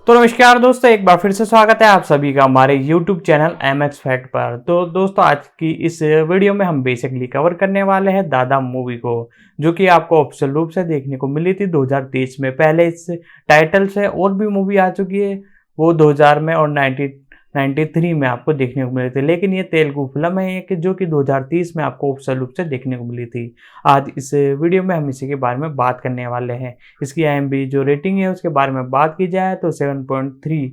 तो नमस्कार दोस्तों, एक बार फिर से स्वागत है आप सभी का हमारे YouTube चैनल MX फैक्ट पर। तो दोस्तों, आज की इस वीडियो में हम बेसिकली कवर करने वाले हैं दादा मूवी को, जो कि आपको ऑफिशियल रूप से देखने को मिली थी 2023 में। पहले इस टाइटल से और भी मूवी आ चुकी है, वो 2000 में और 1993 में आपको देखने को मिली थी, लेकिन ये तेलुगु फिल्म है एक, जो कि 2030 में आपको ऑफिशियल रूप से देखने को मिली थी। आज इस वीडियो में हम इसी के बारे में बात करने वाले हैं। इसकी IMDb जो रेटिंग है उसके बारे में बात की जाए तो 7.3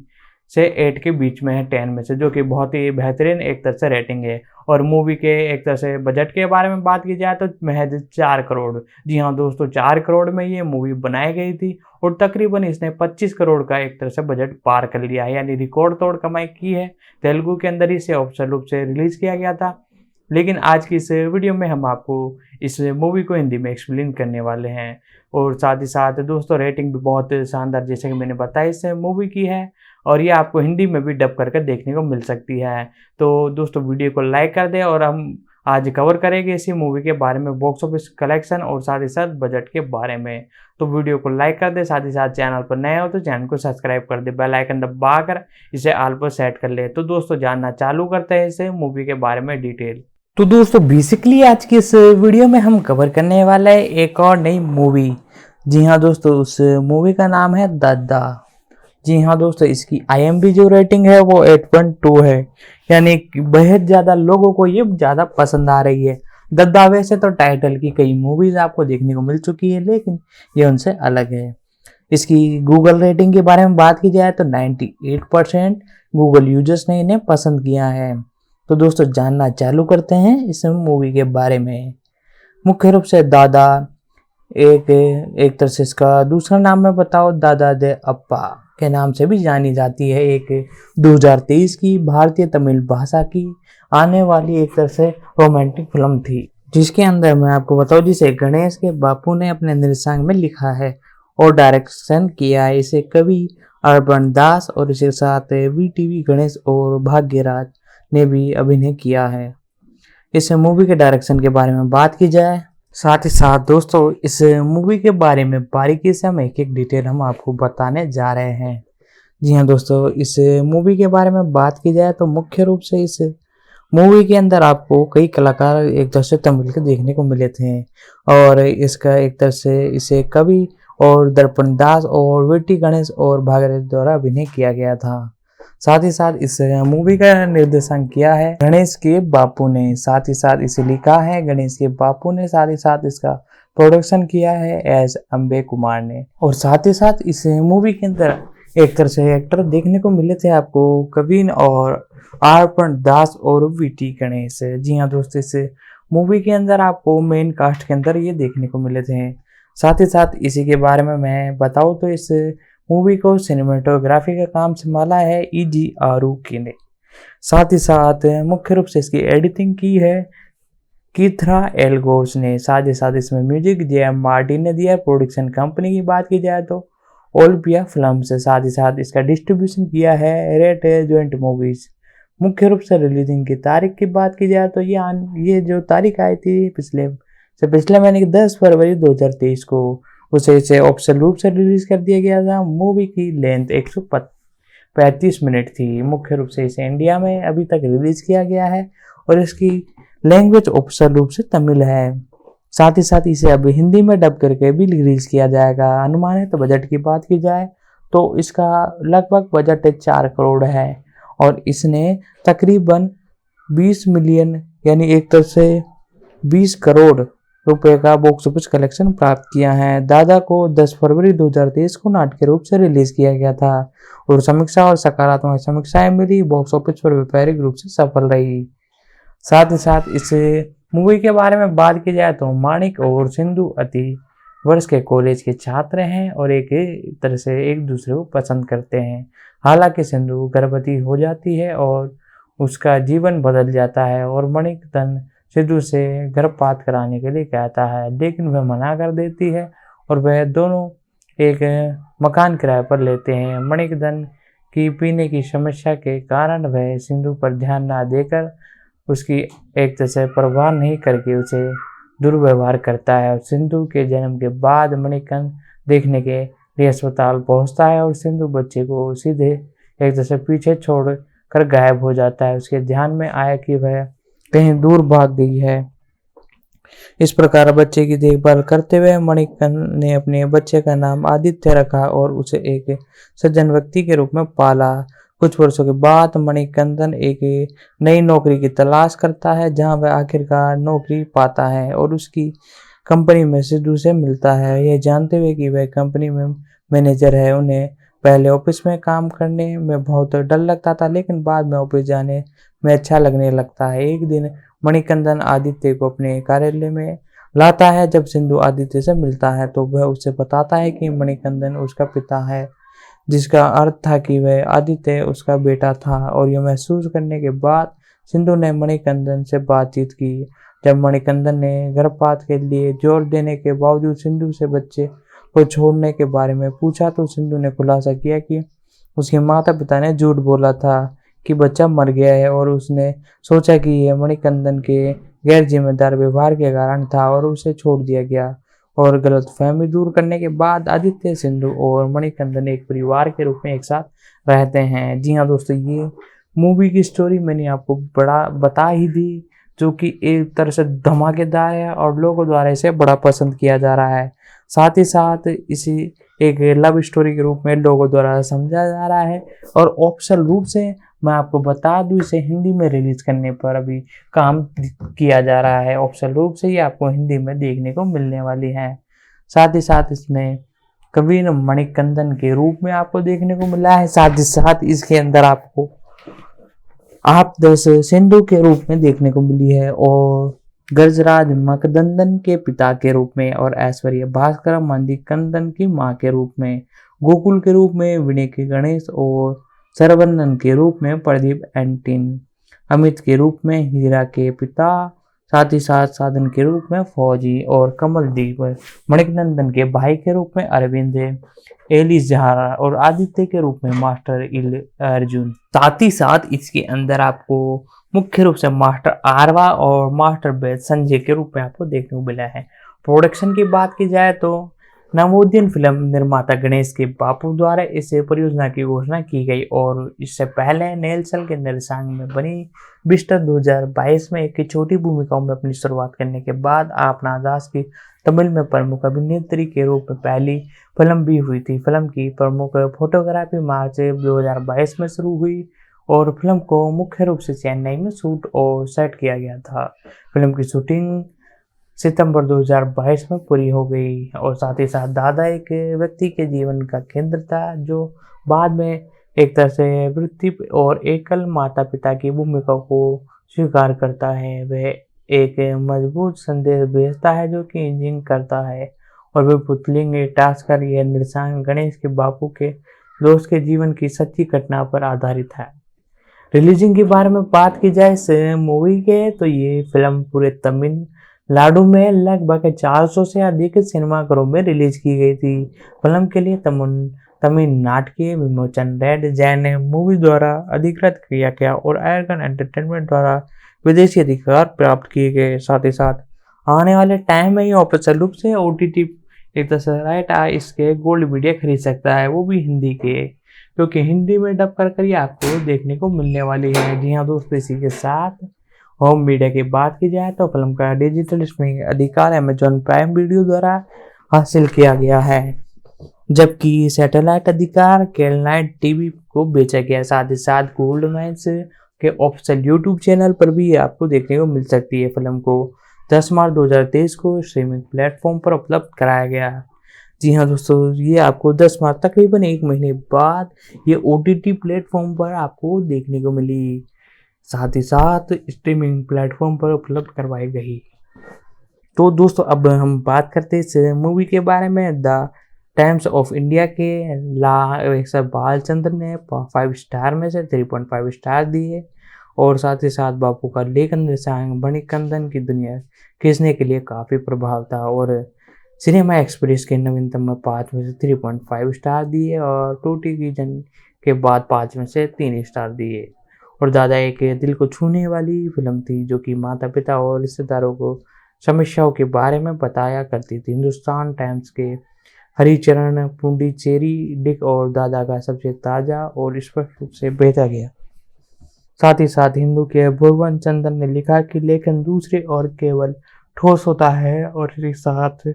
से 8 के बीच में है 10 में से, जो कि बहुत ही बेहतरीन एक तरह से रेटिंग है। और मूवी के एक तरह से बजट के बारे में बात की जाए तो महज 4 करोड़, जी हाँ दोस्तों, 4 करोड़ में ये मूवी बनाई गई थी और तकरीबन इसने 25 करोड़ का एक तरह से बजट पार कर लिया है, यानी रिकॉर्ड तोड़ कमाई की है। तेलुगु के अंदर इसे ऑफिशियल रूप से रिलीज किया गया था, लेकिन आज की इस वीडियो में हम आपको इस मूवी को हिंदी में एक्सप्लेन करने वाले हैं। और साथ ही साथ दोस्तों, रेटिंग भी बहुत शानदार, जैसे कि मैंने बताया, इस मूवी की है और ये आपको हिंदी में भी डब करके देखने को मिल सकती है। तो दोस्तों, वीडियो को लाइक कर दें और हम आज कवर करेंगे इसी मूवी के बारे में, बॉक्स ऑफिस कलेक्शन और साथ ही साथ बजट के बारे में। तो वीडियो को लाइक कर दे, साथ ही साथ चैनल पर नए हो तो चैनल को सब्सक्राइब कर दे, बेल आइकन दबाकर इसे ऑल पर सेट कर ले। तो दोस्तों, जानना चालू करते हैं इस मूवी के बारे में डिटेल। तो दोस्तों, बेसिकली आज की इस वीडियो में हम कवर करने वाले हैं एक और नई मूवी। जी हाँ दोस्तों, उस मूवी का नाम है दादा। जी हाँ दोस्तों, इसकी IMDb जो रेटिंग है वो 8.2 है, यानी बेहद ज़्यादा लोगों को ये ज़्यादा पसंद आ रही है। दादा वैसे तो टाइटल की कई मूवीज़ आपको देखने को मिल चुकी है, लेकिन ये उनसे अलग है। इसकी गूगल रेटिंग के बारे में बात की जाए तो 98% गूगल यूजर्स ने इन्हें पसंद किया है। तो दोस्तों, जानना चालू करते हैं इस मूवी के बारे में। मुख्य रूप से दादा एक तरह से इसका दूसरा नाम मैं बताओ, दादा दे अप्पा के नाम से भी जानी जाती है। एक 2023 की भारतीय तमिल भाषा की आने वाली एक तरह से रोमांटिक फिल्म थी, जिसके अंदर मैं आपको बताऊं, जिसे गणेश के बापू ने अपने निर्देशांक में लिखा है और डायरेक्शन किया है। इसे कवि अर्बन दास और इसके साथ VTV गणेश और भाग्यराज ने भी अभिनय किया है। इस मूवी के डायरेक्शन के बारे में बात की जाए, साथ ही साथ दोस्तों, इस मूवी के बारे में बारीकी से हम एक एक डिटेल हम आपको बताने जा रहे हैं। जी हाँ दोस्तों, इस मूवी के बारे में बात की जाए तो मुख्य रूप से इस मूवी के अंदर आपको कई कलाकार एक तरह से तमिल के देखने को मिले थे और इसका एक तरह से इसे कवि और दर्पण दास और VT गणेश और भागीरथ द्वारा अभिनय किया गया था। साथ ही साथ इस मूवी का निर्देशन किया है गणेश के बापू ने, साथ ही साथ इसे लिखा है गणेश के बापू ने, साथ ही साथ इसका प्रोडक्शन किया है एस अम्बे कुमार ने। और साथ ही साथ इस मूवी के अंदर एक तरह से एक्टर देखने को मिले थे आपको कविन और अर्पण दास और VT गणेश। जी हाँ दोस्तों, इस मूवी के अंदर आपको मेन कास्ट के अंदर ये देखने को मिले थे। साथ ही साथ इसी के बारे में मैं बताऊँ तो इस मूवी को सिनेमेटोग्राफी का काम संभाला है EG आरुकी ने। साथ ही साथ मुख्य रूप से इसकी एडिटिंग की है कीथरा एल्गोर्स ने। साथ ही साथ इसमें म्यूजिक JM मार्टिन ने दिया है। प्रोडक्शन कंपनी की बात की जाए तो ओल्पिया फिल्म से। साथ ही साथ इसका डिस्ट्रीब्यूशन किया है रेड जॉइंट मूवीज। मुख्य रूप से रिलीजिंग की तारीख की बात की जाए तो ये जो तारीख आई थी पिछले महीने की 10 फरवरी 2023 को, उसे इसे ऑफिशियल रूप से रिलीज कर दिया गया था। मूवी की लेंथ 135 मिनट थी। मुख्य रूप से इसे इंडिया में अभी तक रिलीज किया गया है और इसकी लैंग्वेज ऑफिशियल रूप से तमिल है। साथ ही साथ इसे अब हिंदी में डब करके भी रिलीज किया जाएगा। अनुमानित बजट की बात की जाए तो इसका लगभग बजट 4 करोड़ है और इसने तकरीबन 20 मिलियन यानी एक तरह से 20 करोड़ रुपए का बॉक्स ऑफिस कलेक्शन प्राप्त किया है। दादा को 10 फरवरी 2023 को नाट्य रूप से रिलीज किया गया था और समीक्षा और सकारात्मक समीक्षाएं मिली। बॉक्स ऑफिस पर व्यापारिक रूप से सफल रही। साथ ही साथ इस मूवी के बारे में बात की जाए तो माणिक और सिंधु अति वर्ष के कॉलेज के छात्र हैं और एक तरह से एक दूसरे को पसंद करते हैं। हालांकि सिंधु गर्भवती हो जाती है और उसका जीवन बदल जाता है और मणिक धन सिद्धू से गर्भपात कराने के लिए कहता है, लेकिन वह मना कर देती है और वह दोनों एक मकान किराए पर लेते हैं। मणिकधन की पीने की समस्या के कारण वह सिंधु पर ध्यान न देकर उसकी एक तरह से परवाह नहीं करके उसे दुर्व्यवहार करता है और सिंधु के जन्म के बाद मणिकन देखने के लिए अस्पताल पहुंचता है और सिंधु बच्चे को सीधे एक तरह से पीछे छोड़ कर गायब हो जाता है। उसके ध्यान में आया कि वह कहीं दूर भाग गई है। इस प्रकार बच्चे की देखभाल करते हुए मणिकंदन ने अपने बच्चे का नाम आदित्य रखा और उसे एक सज्जन व्यक्ति के रूप में पाला। कुछ वर्षों के बाद मणिकंदन एक नई नौकरी की तलाश करता है, जहां वह आखिरकार नौकरी पाता है और उसकी कंपनी में सिद्धू से मिलता है। यह जानते हुए कि वह कंपनी में मैनेजर है, उन्हें पहले ऑफिस में काम करने में बहुत डर लगता था, लेकिन बाद में ऑफिस जाने में अच्छा लगने लगता है। एक दिन मणिकंदन आदित्य को अपने कार्यालय में लाता है। जब सिंधु आदित्य से मिलता है तो वह उसे बताता है कि मणिकंदन उसका पिता है, जिसका अर्थ था कि वह आदित्य उसका बेटा था। और यह महसूस करने के बाद सिंधु ने मणिकंदन से बातचीत की। जब मणिकंदन ने गर्भपात के लिए जोर देने के बावजूद सिंधु से बच्चे को छोड़ने के बारे में पूछा तो सिंधु ने खुलासा किया कि उसके माता पिता ने झूठ बोला था कि बच्चा मर गया है, और उसने सोचा कि यह मणिकंदन के गैर जिम्मेदार व्यवहार के कारण था और उसे छोड़ दिया गया। और गलतफहमी दूर करने के बाद आदित्य, सिंधु और मणिकंदन एक परिवार के रूप में एक साथ रहते हैं। जी हाँ दोस्तों, ये मूवी की स्टोरी मैंने आपको बड़ा बता ही दी, जो कि एक तरह से धमाकेदार है और लोगों द्वारा इसे बड़ा पसंद किया जा रहा है। साथ ही साथ इसी एक लव स्टोरी के रूप में लोगों द्वारा समझा जा रहा है। और ऑफिशियल रूप से मैं आपको बता दूं, इसे हिंदी में रिलीज करने पर अभी काम किया जा रहा है। ऑफिशियल रूप से ये आपको हिंदी में देखने को मिलने वाली है। साथ ही साथ इसमें कबीर मणिकंदन के रूप में आपको देखने को मिला है। साथ ही साथ इसके अंदर आपको आप दस सिंधु के रूप में देखने को मिली है, और गजराज मकदंदन के पिता के रूप में, और ऐश्वर्या भास्कर मणिकंदन की मां के रूप में, गोकुल के रूप में विनय के गणेश, और सरवनन के रूप में प्रदीप एंटिन, अमित के रूप में हीरा के पिता, साथ ही साथ साधन के रूप में फौजी, और कमलदीप मणिकंदन के भाई के रूप में अरविंद, एलिस जहारा, और आदित्य के रूप में मास्टर इल अर्जुन। साथ ही साथ इसके अंदर आपको मुख्य रूप से मास्टर आरवा और मास्टर बेद संजय के रूप में आपको देखने को मिला है। प्रोडक्शन की बात की जाए तो नवोदित फिल्म निर्माता गणेश के बापू द्वारा इस परियोजना की घोषणा की गई, और इससे पहले नेल्सन के निर्देशन में बनी बिस्टर 2022 में एक छोटी भूमिकाओं में अपनी शुरुआत करने के बाद आपना दास की तमिल में प्रमुख अभिनेत्री के रूप में पहली फिल्म भी हुई थी। फिल्म की प्रमुख फोटोग्राफी मार्च 2022 में शुरू हुई और फिल्म को मुख्य रूप से चेन्नई में शूट और सेट किया गया था। फिल्म की शूटिंग सितंबर 2022 में पूरी हो गई। और साथ ही साथ दादा एक व्यक्ति के जीवन का केंद्र था, जो बाद में एक तरह से वृत्ति और एकल माता पिता की भूमिका को स्वीकार करता है। वह एक मजबूत संदेश भेजता है जो कि इंजीनियरिंग करता है, और वह पुतलिंग टास्क कर यह निर्देशन गणेश के बापू के दोस्त के जीवन की सच्ची घटना पर आधारित है। रिलीजिंग के बारे में बात की जाए इस मूवी के, तो ये फिल्म पूरे तमिलनाडु में लगभग 400 से अधिक सिनेमाघरों में रिलीज की गई थी। फिल्म के लिए तमिलनाडु के विमोचन रेड जैन मूवी द्वारा अधिकृत किया गया और आयरन एंटरटेनमेंट द्वारा विदेशी अधिकार प्राप्त किए गए। साथ ही साथ आने वाले टाइम में ये ऑफिशियल रूप से OTT एक तरह से राइट इसके गोल्ड मीडिया खरीद सकता है, वो भी हिंदी के, क्योंकि हिंदी में डब कर ये आपको देखने को मिलने वाली है। जी हाँ दोस्तों, इसी के साथ होम मीडिया की बात की जाए तो फिल्म का डिजिटल स्ट्रीमिंग अधिकार अमेजॉन प्राइम वीडियो द्वारा हासिल किया गया है, जबकि सैटेलाइट अधिकार केलनाइट टीवी को बेचा गया। साथ ही साथ गोल्ड माइंस के ऑफिशियल यूट्यूब चैनल पर भी आपको देखने को मिल सकती है। फिल्म को 10 मार्च 2023 को स्ट्रीमिंग प्लेटफॉर्म पर उपलब्ध कराया गया। जी हाँ दोस्तों, ये आपको 10 मार्च तकरीबन एक महीने बाद ये OTT प्लेटफॉर्म पर आपको देखने को मिली, साथ ही साथ स्ट्रीमिंग प्लेटफॉर्म पर उपलब्ध करवाई गई। तो दोस्तों अब हम बात करते हैं इस मूवी के बारे में। द टाइम्स ऑफ इंडिया के बालचंद्र ने 5 स्टार में से 3.5 स्टार दिए, और साथ ही साथ बापू का लेखन निर्देशन मणिकंदन की दुनिया खींचने के लिए काफ़ी प्रभाव था, और सिनेमा एक्सप्रेस के नवीनतम में 5 में से 3.5 स्टार दिए, और टूटी की जन के बाद 5 में से 3 स्टार दिए। और दादा एक दिल को छूने वाली फिल्म थी, जो कि माता पिता और रिश्तेदारों को समस्याओं के बारे में बताया करती थी। हिंदुस्तान टाइम्स के हरिचरण पुडुचेरी डिक और दादा का सबसे ताजा और स्पष्ट रूप से भेजा गया। साथ ही साथ हिंदू के भुवन चंद्र ने लिखा कि लेखन दूसरे और केवल ठोस होता है और इसके साथ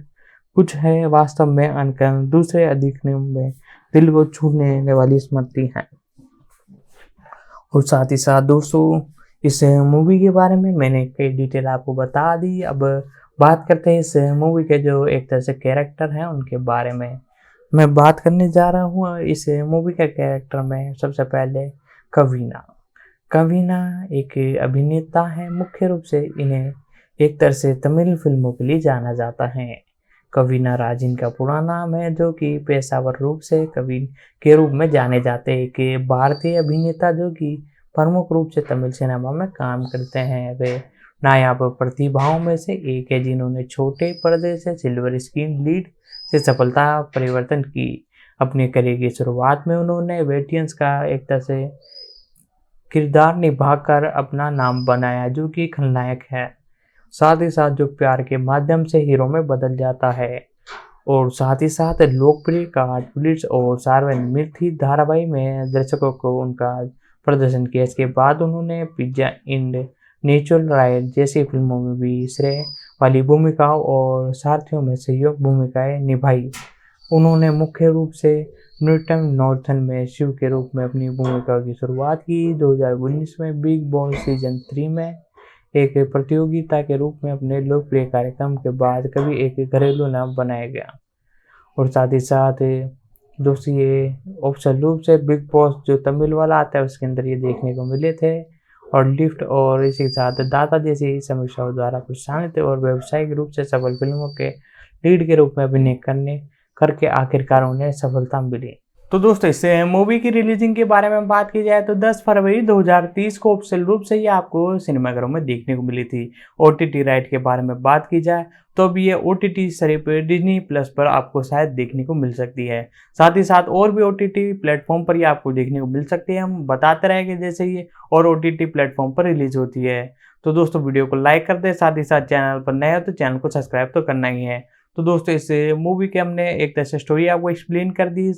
कुछ है वास्तव में अनकन दूसरे अधिक में दिल को छूने वाली स्मृति है। और साथ ही साथ दोस्तों इस मूवी के बारे में मैंने कई डिटेल आपको बता दी। अब बात करते हैं इस मूवी के जो एक तरह से कैरेक्टर हैं उनके बारे में। मैं बात करने जा रहा हूँ इस मूवी के कैरेक्टर में सबसे पहले कवीना। कवीना एक अभिनेता है, मुख्य रूप से इन्हें एक तरह से तमिल फिल्मों के लिए जाना जाता है। कवीना राजन का पूरा नाम है, जो कि पेशेवर रूप से कवीन के रूप में जाने जाते हैं। कि भारतीय अभिनेता जो कि प्रमुख रूप से तमिल सिनेमा में काम करते हैं। वे नायाब प्रतिभाओं में से एक है जिन्होंने छोटे पर्दे से सिल्वर स्क्रीन लीड से सफलता परिवर्तन की। अपने करियर की शुरुआत में उन्होंने वेटियंस का एक तरह से किरदार निभाकर अपना नाम बनाया, जो कि खलनायक है, साथ ही साथ जो प्यार के माध्यम से हीरो में बदल जाता है। और साथ ही साथ लोकप्रिय कार्ड पुलिस और सार्वजनिक मिर्थी धारावाहिक में दर्शकों को उनका प्रदर्शन किया। इसके बाद उन्होंने पिज्जा इंड नेचुरल राइड जैसी फिल्मों में भी श्रेय वाली भूमिकाओं और सारथियों में सहयोग भूमिकाएं निभाई। उन्होंने मुख्य रूप से न्यूटन नॉर्थन में शिव के रूप में अपनी भूमिका की शुरुआत की। 2019 में बिग बॉस सीजन 3 में एक प्रतियोगिता के रूप में अपने लोकप्रिय कार्यक्रम के बाद कभी एक घरेलू नाम बनाया गया। और साथ ही साथ दोस्तों ये ऑप्शन रूप से बिग बॉस जो तमिल वाला आता है उसके अंदर ये देखने को मिले थे। और लिफ्ट और इसी के साथ दाता जैसी समीक्षाओं द्वारा प्रोत्साहित और व्यावसायिक रूप से सफल फिल्मों के लीड के रूप में अभिनय करके आखिरकार उन्हें सफलता मिली। तो दोस्तों इस मूवी की रिलीजिंग के बारे में बात की जाए तो 10 फरवरी 2030 को ऑफिशियल रूप से ये आपको सिनेमाघरों में देखने को मिली थी। OTT राइट के बारे में बात की जाए तो अब ये OTT सिर्फ डिज्नी प्लस पर आपको शायद देखने को मिल सकती है। साथ ही साथ और भी OTT प्लेटफॉर्म पर ये आपको देखने को मिल सकती है। हम बताते रहेंगे जैसे ये और OTT प्लेटफॉर्म पर रिलीज होती है। तो दोस्तों वीडियो को लाइक कर दे, साथ ही साथ चैनल पर नए हो तो चैनल को सब्सक्राइब तो करना ही है। तो दोस्तों इस मूवी के हमने एक तरह से स्टोरी आपको एक्सप्लेन कर दी।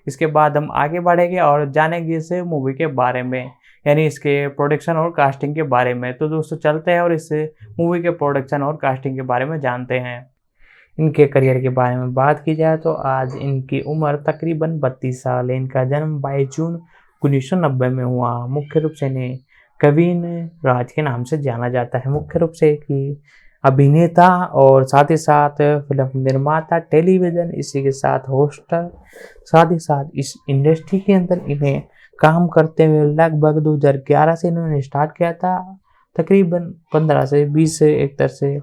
इसके बाद हम आगे बढ़ेंगे और जानेंगे इस मूवी के बारे में, यानी इसके प्रोडक्शन और कास्टिंग के बारे में। तो दोस्तों चलते हैं और इस मूवी के प्रोडक्शन और कास्टिंग के बारे में जानते हैं। इनके करियर के बारे में बात की जाए तो आज इनकी उम्र तकरीबन 32 साल है। इनका जन्म 22 जून 1990 में हुआ। मुख्य रूप से इन्हें कवीन राज के नाम से जाना जाता है। मुख्य रूप से कि अभिनेता और साथ ही साथ फिल्म निर्माता, टेलीविज़न, इसी के साथ होस्टर, साथ ही साथ इस इंडस्ट्री के अंदर इन्हें काम करते हुए लगभग 2011 से इन्होंने स्टार्ट किया था। तकरीबन 15 से 20 से एक तरह से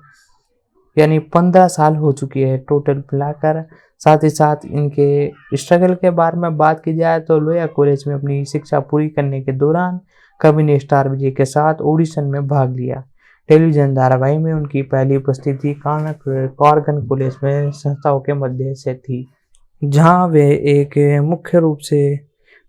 यानी 15 साल हो चुकी है टोटल मिलाकर। साथ ही साथ इनके स्ट्रगल के बारे में बात की जाए तो लोया कॉलेज में अपनी शिक्षा पूरी करने के दौरान कवि ने स्टार विजय के साथ ऑडिशन में भाग लिया। टेलीविजन धारावाहिक में उनकी पहली उपस्थिति कॉर्गन कॉलेज में संस्थाओं के मध्य से थी, जहां वे एक मुख्य रूप से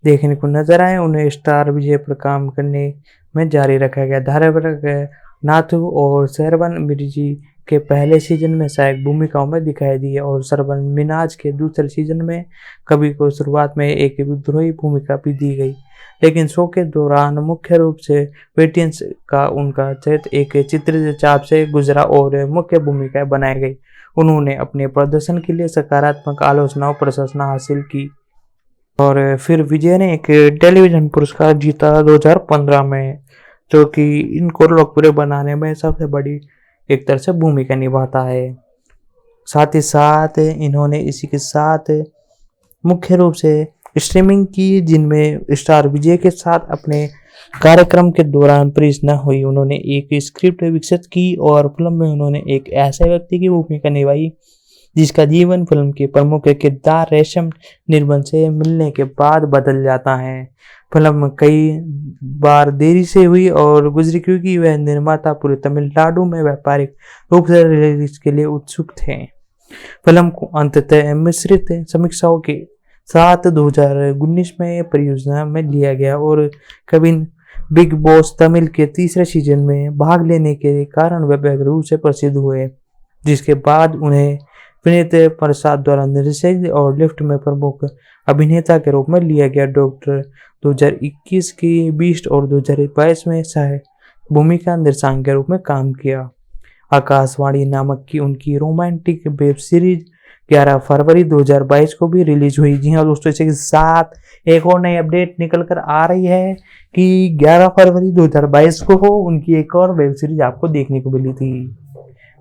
देखने को नजर आए। उन्हें स्टार विजय पर काम करने में जारी रखा गया। धारावाहिक नाथू और शरवण मिर्जी के पहले सीजन में सहायक भूमिकाओं में दिखाई दी और शरवण मिनाज के दूसरे सीजन में कवि को शुरुआत में एक विद्रोही भूमिका भी दी गई, लेकिन शो के दौरान मुख्य रूप से वेटियंस का उनका चरित्र एक चित्रित चाप से गुजरा और मुख्य भूमिकाएं बनाई गई। उन्होंने अपने प्रदर्शन के लिए सकारात्मक आलोचना और प्रशंसा हासिल की और फिर विजय ने एक टेलीविजन पुरस्कार जीता 2015 में, जो कि इनको लोकप्रिय बनाने में सबसे बड़ी एक तरह से भूमिका निभाता है। साथ ही साथ इन्होंने इसी के साथ मुख्य रूप से स्ट्रीमिंग की, जिनमें स्टार विजय के साथ अपने कार्यक्रम के दौरान परियोजना हुई। उन्होंने एक स्क्रिप्ट विकसित की और फिल्म में उन्होंने एक ऐसे व्यक्ति की भूमिका निभाई जिसका जीवन फिल्म के प्रमुख किरदार रेशम निर्बंध से मिलने के बाद बदल जाता है। फिल्म कई बार देरी से हुई और गुजरी क्योंकि वह निर्माता पूरे तमिलनाडु में व्यापारिक रूप से रिलीज के लिए उत्सुक थे। फिल्म को अंततः मिश्रित समीक्षाओं के साथ 2019 में परियोजना में लिया गया और कविन बिग बॉस तमिल के तीसरे सीजन में भाग लेने के कारण व्यापक रूप से प्रसिद्ध हुए, जिसके बाद उन्हें विनीत प्रसाद द्वारा निर्देशित और लिफ्ट में प्रमुख अभिनेता के रूप में लिया गया। डॉक्टर 2021 की बीस्ट और 2022 में सहायक भूमिका निर्देशक के रूप में काम किया। आकाशवाणी नामक की उनकी रोमांटिक वेब सीरीज 11 फरवरी 2022 को भी रिलीज हुई। जी हाँ दोस्तों, इसी के साथ एक और नई अपडेट निकल कर आ रही है कि 11 फरवरी 2022 को उनकी एक और वेब सीरीज आपको देखने को मिली थी।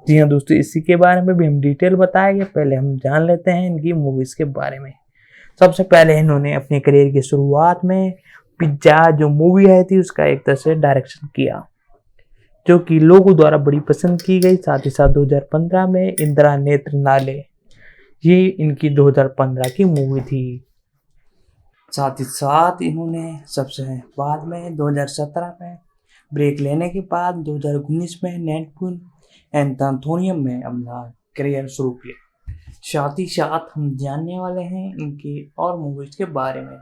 जी हाँ दोस्तों, इसी के बारे में भी हम डिटेल बताएंगे। पहले हम जान लेते हैं इनकी मूवीज के बारे में। सबसे पहले इन्होंने अपने करियर की शुरुआत में पिज्जा जो मूवी आई थी उसका एक तरह से डायरेक्शन किया, जो कि लोगों द्वारा बड़ी पसंद की गई। साथ ही साथ 2015 में इंदिरा नेत्र नाले, ये इनकी 2015 की मूवी थी। साथ ही साथ इन्होंने सबसे बाद में 2017 में ब्रेक लेने के बाद 2019 में नेटपुन एंथोनियम में अपना करियर शुरू किया। साथ ही साथ हम जानने वाले हैं इनकी और मूवीज के बारे में।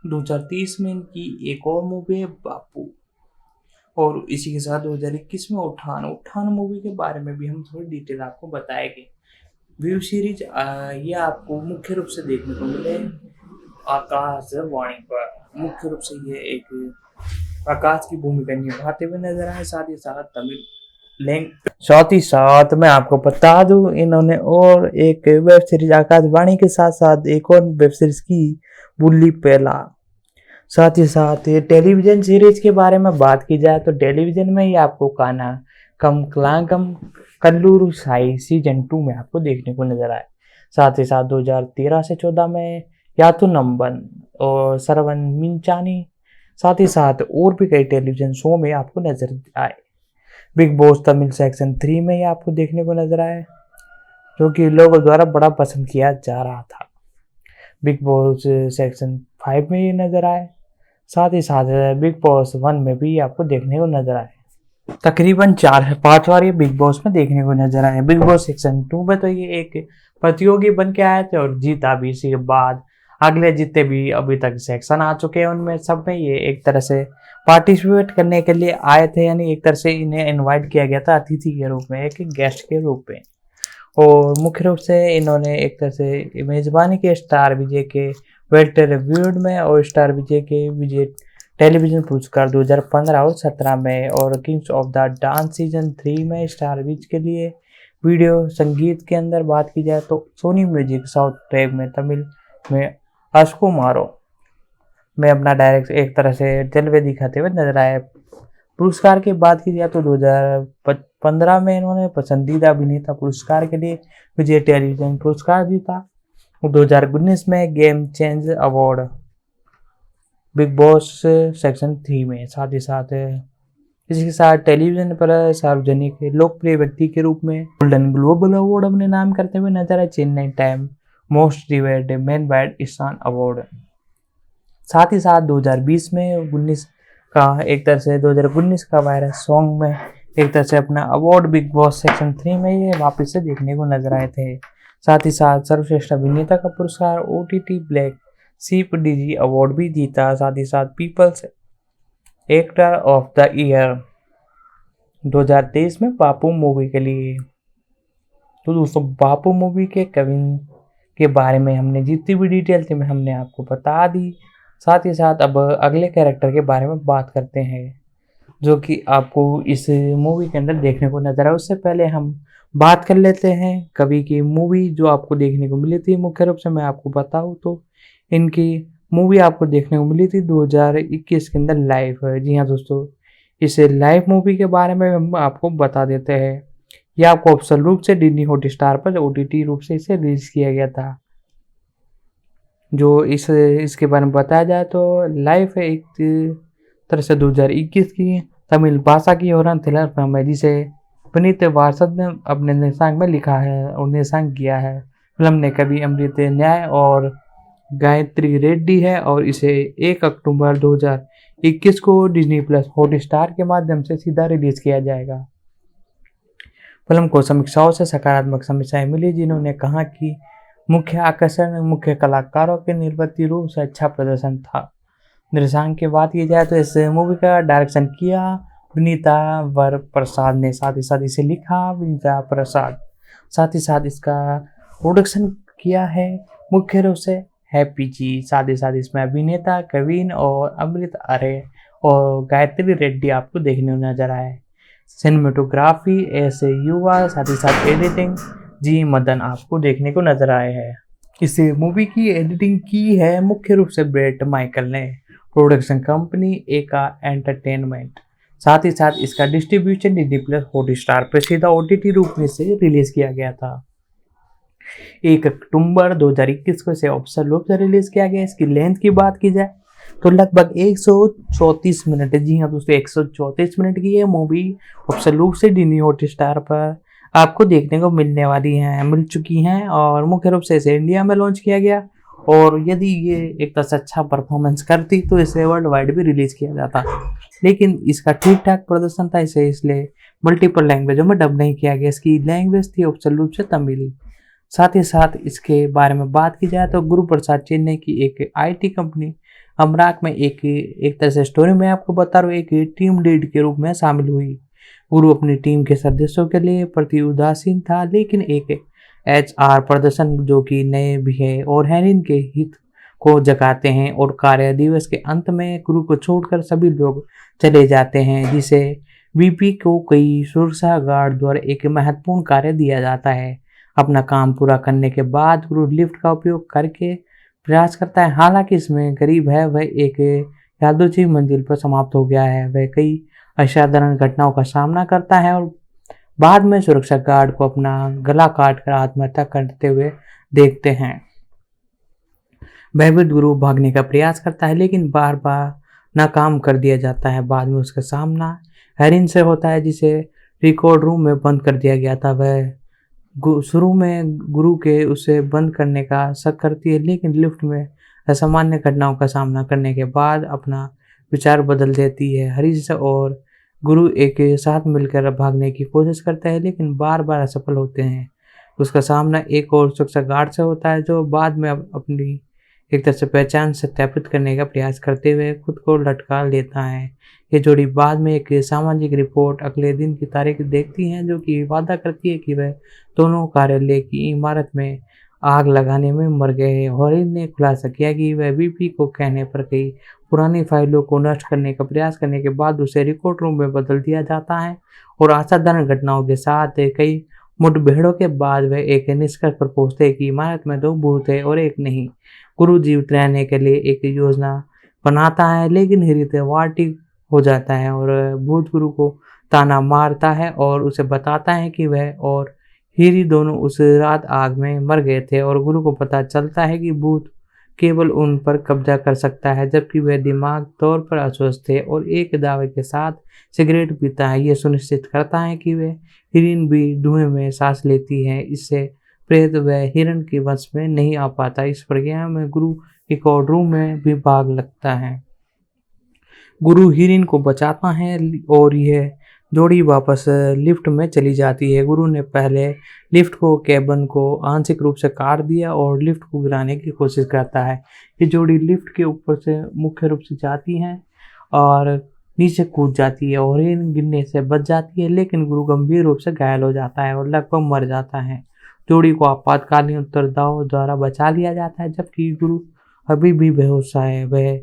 2030 में इनकी एक और मूवी है बापू, और इसी के साथ 2021 में उठान मूवी के बारे में भी हम थोड़ी डिटेल आपको बताएंगे। वेब सीरीज ये आपको मुख्य रूप से देखने को मिले आकाशवाणी पर। मुख्य रूप से ये एक आकाश की भूमिका निभाते हुए नजर आए। साथ ही साथ तमिल साथ ही साथ मैं आपको बता दूं, इन्होंने और एक वेब सीरीज आकाशवाणी के साथ साथ एक और वेब सीरीज की बुल्ली पहला। साथ ही साथ ये टेलीविजन सीरीज के बारे में बात की जाए तो टेलीविजन में ही आपको काना कम कलांकम कल्लूर साई सीजन 2 में आपको देखने को नजर आए। साथ ही साथ 2013 से 14 में यातु नंबन और सरवन मिंचानी, साथ ही साथ और भी कई टेलीविजन शो में आपको नजर आए। बिग बॉस तमिल सेक्शन 3 में ही आपको देखने को नजर आए, जो कि लोगों द्वारा बड़ा पसंद किया जा रहा था। बिग बॉस सेक्शन 5 में ही नजर आए। साथ ही साथ बिग बॉस 1 में भी आपको देखने को नजर आए। तकरीबन 4-5 बार ये बिग बॉस में देखने को नजर आए। बिग बॉस सेक्शन 2 में तो ये एक प्रतियोगी बन के आए थे और जीता भी। इसी के बाद अगले जितने भी अभी तक सेक्शन आ चुके हैं उनमें सब में ये एक तरह से पार्टिसिपेट करने के लिए आए थे, यानी एक तरह से इन्हें इनवाइट किया गया था अतिथि के रूप में, एक गेस्ट के रूप में। और मुख्य रूप से इन्होंने एक तरह से मेजबानी के स्टार विजय के वेल्टर रिव्यूड में और स्टार विजय के विजय टेलीविजन पुरस्कार 2015 और 17 में और Kings of the dance season 3 में स्टार विज के लिए वीडियो संगीत के अंदर बात की जाए तो सोनी म्यूजिक साउथ ट्रैक में तमिल में अशको मारो में अपना डायरेक्ट एक तरह से जलवे दिखाते हुए नजर आए। पुरस्कार की बात की जाए तो 2015 में इन्होंने पसंदीदा अभिनेता पुरस्कार के लिए विजय टेलीविजन पुरस्कार जीता। 2019 में game change award big boss section 3 में। साथ ही साथ इसके साथ टेलीविजन पर सार्वजनिक लोकप्रिय व्यक्ति के रूप में गोल्डन ग्लोबल अवार्ड अपने नाम करते हुए नजर आए। चेन्नई टाइम मोस्ट रिवेड मैन बैड ईशान अवार्ड। साथ ही साथ 2020 में 19 का एक तरह से 2019 का वायरस सॉन्ग में एक तरह से अपना अवार्ड बिग बॉस सेक्शन 3 में ये वापस से देखने को नजर आए थे। साथ ही साथ सर्वश्रेष्ठ अभिनेता का पुरस्कार OTT black sheep digi award भी जीता। साथ ही साथ people's actor of the year 2023 में बापू मूवी के लिए। तो दोस्तों, बापू मूवी के कविन के बारे में हमने जितनी भी डिटेल थी हमने आपको बता दी। साथ ही साथ अब अगले कैरेक्टर के बारे में बात करते हैं जो कि आपको इस मूवी के अंदर देखने को नजर आए। उससे पहले हम बात कर लेते हैं कवि की मूवी जो आपको देखने को मिली थी। मुख्य रूप से मैं आपको बताऊं तो इनकी मूवी आपको देखने को मिली थी 2021 के अंदर लाइव। जी हाँ दोस्तों, इस लाइव मूवी के बारे में हम आपको बता देते हैं। यह आपको ऑफिशियल रूप से डिज्नी हॉटस्टार पर OTT रूप से इसे रिलीज किया गया था। जो इसके बारे में बताया जाए तो लाइव एक तरह से 2021 की तमिल भाषा की हॉरर थ्रिलर फिल्म है जिसे पुनीत वासद ने अपने निर्देशक में लिखा है और निर्देशन किया है। फिल्म ने कवि अमृत न्याय और गायत्री रेड्डी है और इसे 1 अक्टूबर 2021 को डिज्नी प्लस हॉटस्टार के माध्यम से सीधा रिलीज किया जाएगा। फिल्म को समीक्षाओं से सकारात्मक समीक्षाएं मिली, जिन्होंने कहा कि मुख्य आकर्षण मुख्य कलाकारों के निर्वृत्ति रूप से अच्छा प्रदर्शन था। निर्देशन की बात की जाए तो इस मूवी का डायरेक्शन किया विनीता वर प्रसाद ने। साथ ही साथ इसे लिखा विनीता प्रसाद। साथ ही साथ इसका प्रोडक्शन किया है मुख्य रूप से हैप्पी जी। साथ ही साथ इसमें अभिनेता कविन और अमृत आर्य और गायत्री रेड्डी आपको देखने को नजर आए। सिनेमेटोग्राफी ऐसे युवा, साथ ही साथ एडिटिंग जी मदन आपको देखने को नजर आए हैं। इस मूवी की एडिटिंग की है मुख्य रूप से ब्रेट माइकल ने। प्रोडक्शन कंपनी एका एंटरटेनमेंट। साथ ही साथ इसका डिस्ट्रीब्यूशन डिज्नी प्लस हॉटस्टार पर सीधा ओटीटी रूप में से रिलीज किया गया था। 1 अक्टूबर 2021 को इसे ऑफिशियल रूप से रिलीज किया गया। इसकी लेंथ की बात की जाए तो लगभग 134 मिनट है। जी हाँ दोस्तों, 134 मिनट की ये मूवी ऑफिशियल रूप से डिज्नी हॉटस्टार पर आपको देखने को मिल चुकी हैं और मुख्य रूप से इसे इंडिया में लॉन्च किया गया। और यदि ये एक तरह से अच्छा परफॉर्मेंस करती तो इसे वर्ल्ड वाइड भी रिलीज किया जाता, लेकिन इसका ठीक ठाक प्रदर्शन था, इसे इसलिए मल्टीपल लैंग्वेजों में डब नहीं किया गया। इसकी लैंग्वेज थी ऑफिशियल रूप से तमिल। साथ ही साथ इसके बारे में बात की जाए तो गुरु प्रसाद चेन्नई की एक आईटी कंपनी अमराक में एक तरह से स्टोरी में आपको बता रहा हूँ, एक टीम लीड के रूप में शामिल हुई। गुरु अपनी टीम के सदस्यों के लिए प्रति उदासीन था, लेकिन एक एचआर प्रदर्शन जो कि नए भी है और हेरिन के हित को जगाते हैं और कार्य दिवस के अंत में गुरु को छोड़कर सभी लोग चले जाते हैं, जिसे वीपी को कई सुरक्षा गार्ड द्वारा एक महत्वपूर्ण कार्य दिया जाता है। अपना काम पूरा करने के बाद गुरु लिफ्ट का उपयोग करके प्रयास करता है, हालांकि इसमें गरीब है वह एक यादृच्छिक मंजिल पर समाप्त हो गया है। वह कई असाधारण घटनाओं का सामना करता है और बाद में सुरक्षा गार्ड को अपना गला काट कर आत्महत्या करते हुए देखते हैं। भयभीत गुरु भागने का प्रयास करता है, लेकिन बार बार नाकाम कर दिया जाता है। बाद में उसका सामना हेरिन से होता है, जिसे रिकॉर्ड रूम में बंद कर दिया गया था। वह शुरू में गुरु के उसे बंद करने का शक करती है, लेकिन लिफ्ट में असामान्य घटनाओं का सामना करने के बाद अपना विचार बदल देती है। हरीश और गुरु एक साथ मिलकर भागने की कोशिश करते हैं, लेकिन बार बार असफल होते हैं। उसका सामना एक और सुरक्षा गार्ड से होता है, जो बाद में अपनी एक तरह से पहचान सत्यापित करने का प्रयास करते हुए खुद को लटका लेता है। ये जोड़ी बाद में एक सामाजिक रिपोर्ट अगले दिन की तारीख देखती है, जो कि वादा करती है कि वह दोनों कार्यालय की इमारत में आग लगाने में मर गए हैं। हॉरिन ने खुलासा किया कि वह वीपी को कहने पर कई पुरानी फाइलों को नष्ट करने का प्रयास करने के बाद उसे रिकॉर्ड रूम में बदल दिया जाता है और असाधारण घटनाओं के साथ कई मुठभेड़ों के बाद वह एक निष्कर्ष पर पहुंचते हैं कि इमारत में 2 भूत है और एक नहीं। गुरु जीवित रहने के लिए एक योजना बनाता है, लेकिन हिरित वार्टिक हो जाता है और भूत गुरु को ताना मारता है और उसे बताता है कि वह और हिरी दोनों उस रात आग में मर गए थे। और गुरु को पता चलता है कि भूत केवल उन पर कब्जा कर सकता है, जबकि वह दिमाग तौर पर अस्वस्थ थे और एक दावे के साथ सिगरेट पीता है। यह सुनिश्चित करता है कि वह हिरन भी धुएं में सांस लेती है, इससे प्रेत वह हिरन के वश में नहीं आ पाता। इस प्रक्रिया में गुरु रिकॉर्ड रूम में भी भाग लगता है। गुरु हिरन को बचाता है और यह जोड़ी वापस लिफ्ट में चली जाती है। गुरु ने पहले लिफ्ट को केबन को आंशिक रूप से काट दिया और लिफ्ट को गिराने की कोशिश करता है। ये जोड़ी लिफ्ट के ऊपर से मुख्य रूप से जाती है और नीचे कूद जाती है और इन गिरने से बच जाती है, लेकिन गुरु गंभीर रूप से घायल हो जाता है और लगभग मर जाता है। जोड़ी को आपातकालीन उत्तरदाताओं द्वारा बचा लिया जाता है, जबकि गुरु अभी भी बेहोश है। वह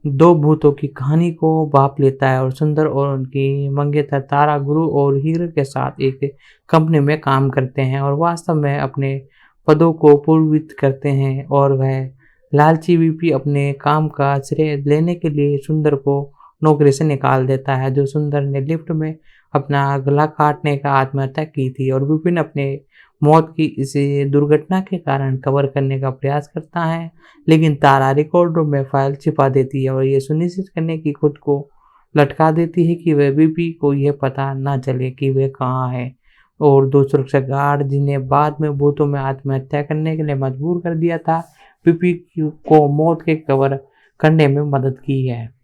2 भूतों की कहानी को बाप लेता है और सुंदर और उनकी मंगेतर तारा गुरु और हीर के साथ एक कंपनी में काम करते हैं और वास्तव में अपने पदों को पूर्वित करते हैं। और वह लालची वीपी अपने काम का श्रेय लेने के लिए सुंदर को नौकरी से निकाल देता है, जो सुंदर ने लिफ्ट में अपना गला काटने का आत्महत्या की थी। और विपिन अपने मौत की इस दुर्घटना के कारण कवर करने का प्रयास करता है, लेकिन तारा रिकॉर्ड रूम में फाइल छिपा देती है और ये सुनिश्चित करने की खुद को लटका देती है कि वह वीपी को यह पता ना चले कि वह कहाँ है। और 2 सुरक्षा गार्ड, जिन्हें बाद में भूतों में आत्महत्या करने के लिए मजबूर कर दिया था, वीपी को मौत के कवर करने में मदद की है।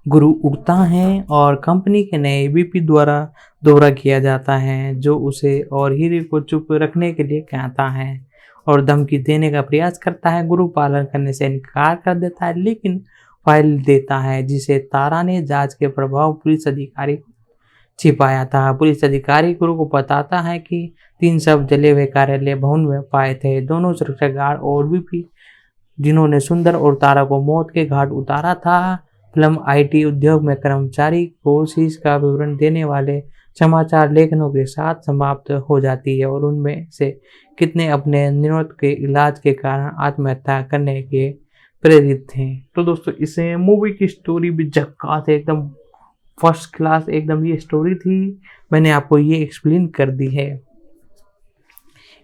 गुरु उठता है और कंपनी के नए वीपी द्वारा दौरा किया जाता है, जो उसे और हीरे को चुप रखने के लिए कहता है और धमकी देने का प्रयास करता है। गुरु पालन करने से इनकार कर देता है, लेकिन फाइल देता है जिसे तारा ने जांच के प्रभाव पुलिस अधिकारी छिपाया था। पुलिस अधिकारी गुरु को बताता है कि 3 शव जले हुए कार्यालय भवन में पाए थे। दोनों सुरक्षा गार्ड और भी जिन्होंने सुंदर और तारा को मौत के घाट उतारा था। फिल्म आईटी उद्योग में कर्मचारी को शीश का विवरण देने वाले समाचार लेखनों के साथ समाप्त हो जाती है और उनमें से कितने अपने निवृत्त के इलाज के कारण आत्महत्या करने के प्रेरित थे। तो दोस्तों इस मूवी की स्टोरी भी झक्कास है, एकदम फर्स्ट क्लास एकदम ये स्टोरी थी। मैंने आपको ये एक्सप्लेन कर दी है।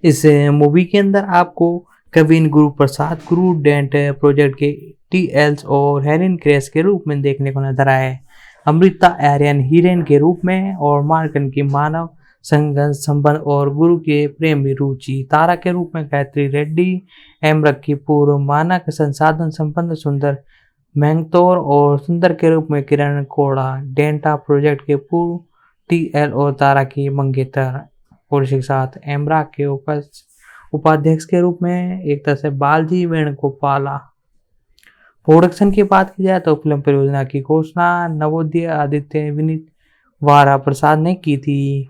इस मूवी के अंदर आपको कविन गुरु प्रसाद गुरु डेंट प्रोजेक्ट के टीएल्स और हेरिन क्रेस के रूप में देखने को नजर आए। अमृता आर्यन हीरेन के रूप में और मार्कन की मानव संघर्ष संबंध और गुरु के प्रेमी रुचि। तारा के रूप में गायत्री रेड्डी, एमरक की पूर्व मानक संसाधन संपन्न सुंदर मैंगतौर और सुंदर के रूप में किरण कोड़ा। डेंटा प्रोजेक्ट के पूर्व टीएल और तारा की मंगेतर और इसके साथ एमरा के उपाध्यक्ष के रूप में एक तरह से बालजी वेणुगोपाला। प्रोडक्शन की बात की जाए तो फिल्म परियोजना की घोषणा नवोदय आदित्य विनीत वारा प्रसाद ने की थी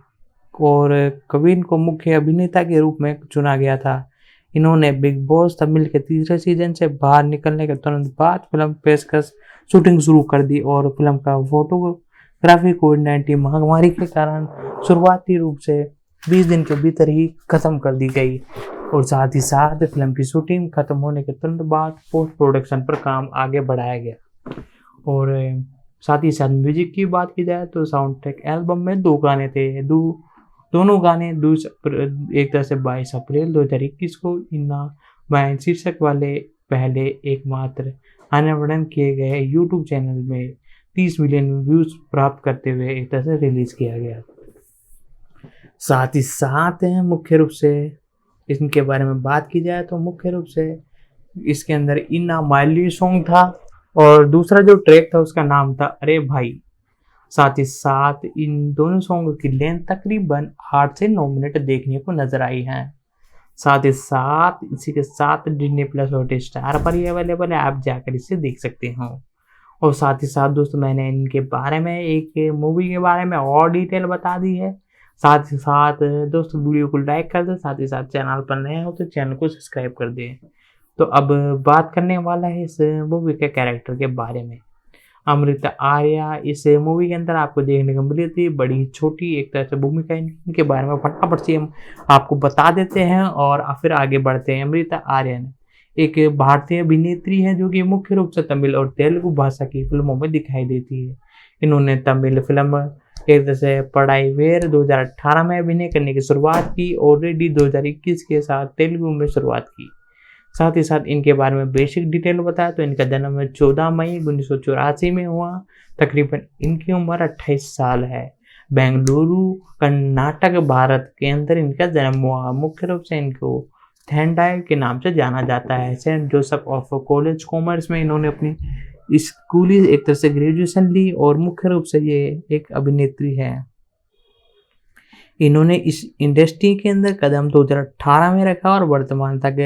और कविन को मुख्य अभिनेता के रूप में चुना गया था। इन्होंने बिग बॉस तमिल के तीसरे सीजन से बाहर निकलने के तुरंत बाद फिल्म पेशकश शूटिंग शुरू कर दी और फिल्म का फोटोग्राफी कोविड-19 महामारी के कारण शुरुआती रूप से 20 दिन के भीतर ही खत्म कर दी गई और साथ ही साथ फिल्म की शूटिंग खत्म होने के तुरंत बाद पोस्ट प्रोडक्शन पर काम आगे बढ़ाया गया। और साथ ही साथ म्यूजिक की बात की जाए तो साउंड ट्रैक एल्बम में 2 गाने थे। दोनों गाने एक तरह से 22 अप्रैल 2021 को इन्ना बैन शीर्षक वाले पहले एकमात्र अनावरण किए गए यूट्यूब चैनल में 30 मिलियन व्यूज प्राप्त करते हुए एक तरह से रिलीज किया गया। साथ ही साथ मुख्य रूप से इनके बारे में बात की जाए तो मुख्य रूप से इसके अंदर इन्ना माइली सॉन्ग था और दूसरा जो ट्रैक था उसका नाम था अरे भाई। साथ ही साथ इन दोनों सॉन्ग की लेंथ तकरीबन 8 से 9 मिनट देखने को नजर आई है। साथ ही साथ इसी के साथ डिज्नी प्लस हॉटस्टार पर ही अवेलेबल है, आप जाकर इसे देख सकते हो। और साथ ही साथ दोस्तों मैंने इनके बारे में एक मूवी के बारे में और डिटेल बता दी है। साथ ही साथ दोस्तों वीडियो को लाइक कर दे, साथ ही साथ चैनल पर नए हो तो चैनल को सब्सक्राइब कर दे। तो अब बात करने वाला है इस मूवी के कैरेक्टर के बारे में। अमृता आर्या इस मूवी के अंदर आपको देखने को मिली थी, बड़ी छोटी एक तरह से भूमिका। इनके बारे में फटाफट से हम आपको बता देते हैं और फिर आगे बढ़ते हैं। अमृता आर्यन एक भारतीय अभिनेत्री है जो कि मुख्य रूप से तमिल और तेलुगु भाषा की फिल्मों में दिखाई देती है। इन्होंने तमिल फिल्म एक तरह से पढ़ाई वेर 2018 में अभिनय करने की शुरुआत की और रेडी 2021 के साथ तेलुगु में शुरुआत की। साथ ही साथ इनके बारे में बेसिक डिटेल बताया तो इनका जन्म 14 मई 1984 में हुआ। तकरीबन इनकी उम्र 28 साल है। बेंगलुरु कर्नाटक भारत के अंदर इनका जन्म हुआ। मुख्य रूप से इनको थेंडाई के नाम से जाना जाता है। Saint Joseph of college commerce में इन्होंने अपनी स्कूली एक तरह से ग्रेजुएशन ली और मुख्य रूप से ये एक अभिनेत्री है। इन्होंने इस इंडस्ट्री के अंदर कदम 2018 में रखा और वर्तमान तक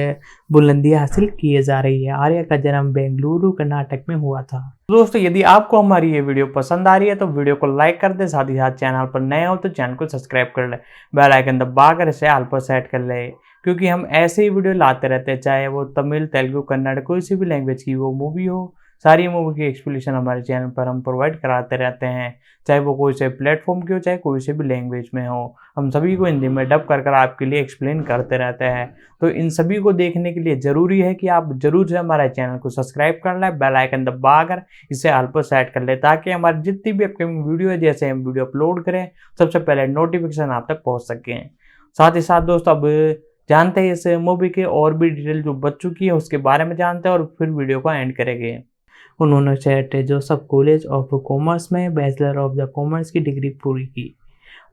बुलंदियां हासिल किए जा रही है। आर्या का जन्म बेंगलुरु कर्नाटक में हुआ था। दोस्तों यदि आपको हमारी ये वीडियो पसंद आ रही है तो वीडियो को लाइक कर दे, साथ ही साथ चैनल पर नए हो तो चैनल को सब्सक्राइब कर ले, बेल आइकन दबाकर इसे ऑल पर सेट कर ले, क्योंकि हम ऐसे ही वीडियो लाते रहते हैं, चाहे वो तमिल तेलुगु कन्नड़ कोई सी भी लैंग्वेज की वो मूवी हो। सारी मूवी की एक्सप्लेनेशन हमारे चैनल पर हम प्रोवाइड कराते रहते हैं, चाहे वो कोई से प्लेटफॉर्म की हो चाहे कोई से भी लैंग्वेज में हो। हम सभी को हिंदी में डब कर आपके लिए एक्सप्लेन करते रहते हैं। तो इन सभी को देखने के लिए ज़रूरी है कि आप जरूर से हमारे चैनल को सब्सक्राइब कर लें, बेल आइकन दबाकर इसे ऑल पर सेट कर ले, ताकि हमारी जितनी भी अपकमिंग वीडियो है जैसे हम वीडियो अपलोड करें सबसे पहले नोटिफिकेशन आप तक पहुँच सकें। साथ ही साथ दोस्तों अब जानते हैं इस मूवी के और भी डिटेल जो बच चुकी है उसके बारे में जानते हैं और फिर वीडियो को एंड करेंगे। उन्होंने Saint Joseph college of commerce में बैचलर ऑफ द कॉमर्स की डिग्री पूरी की।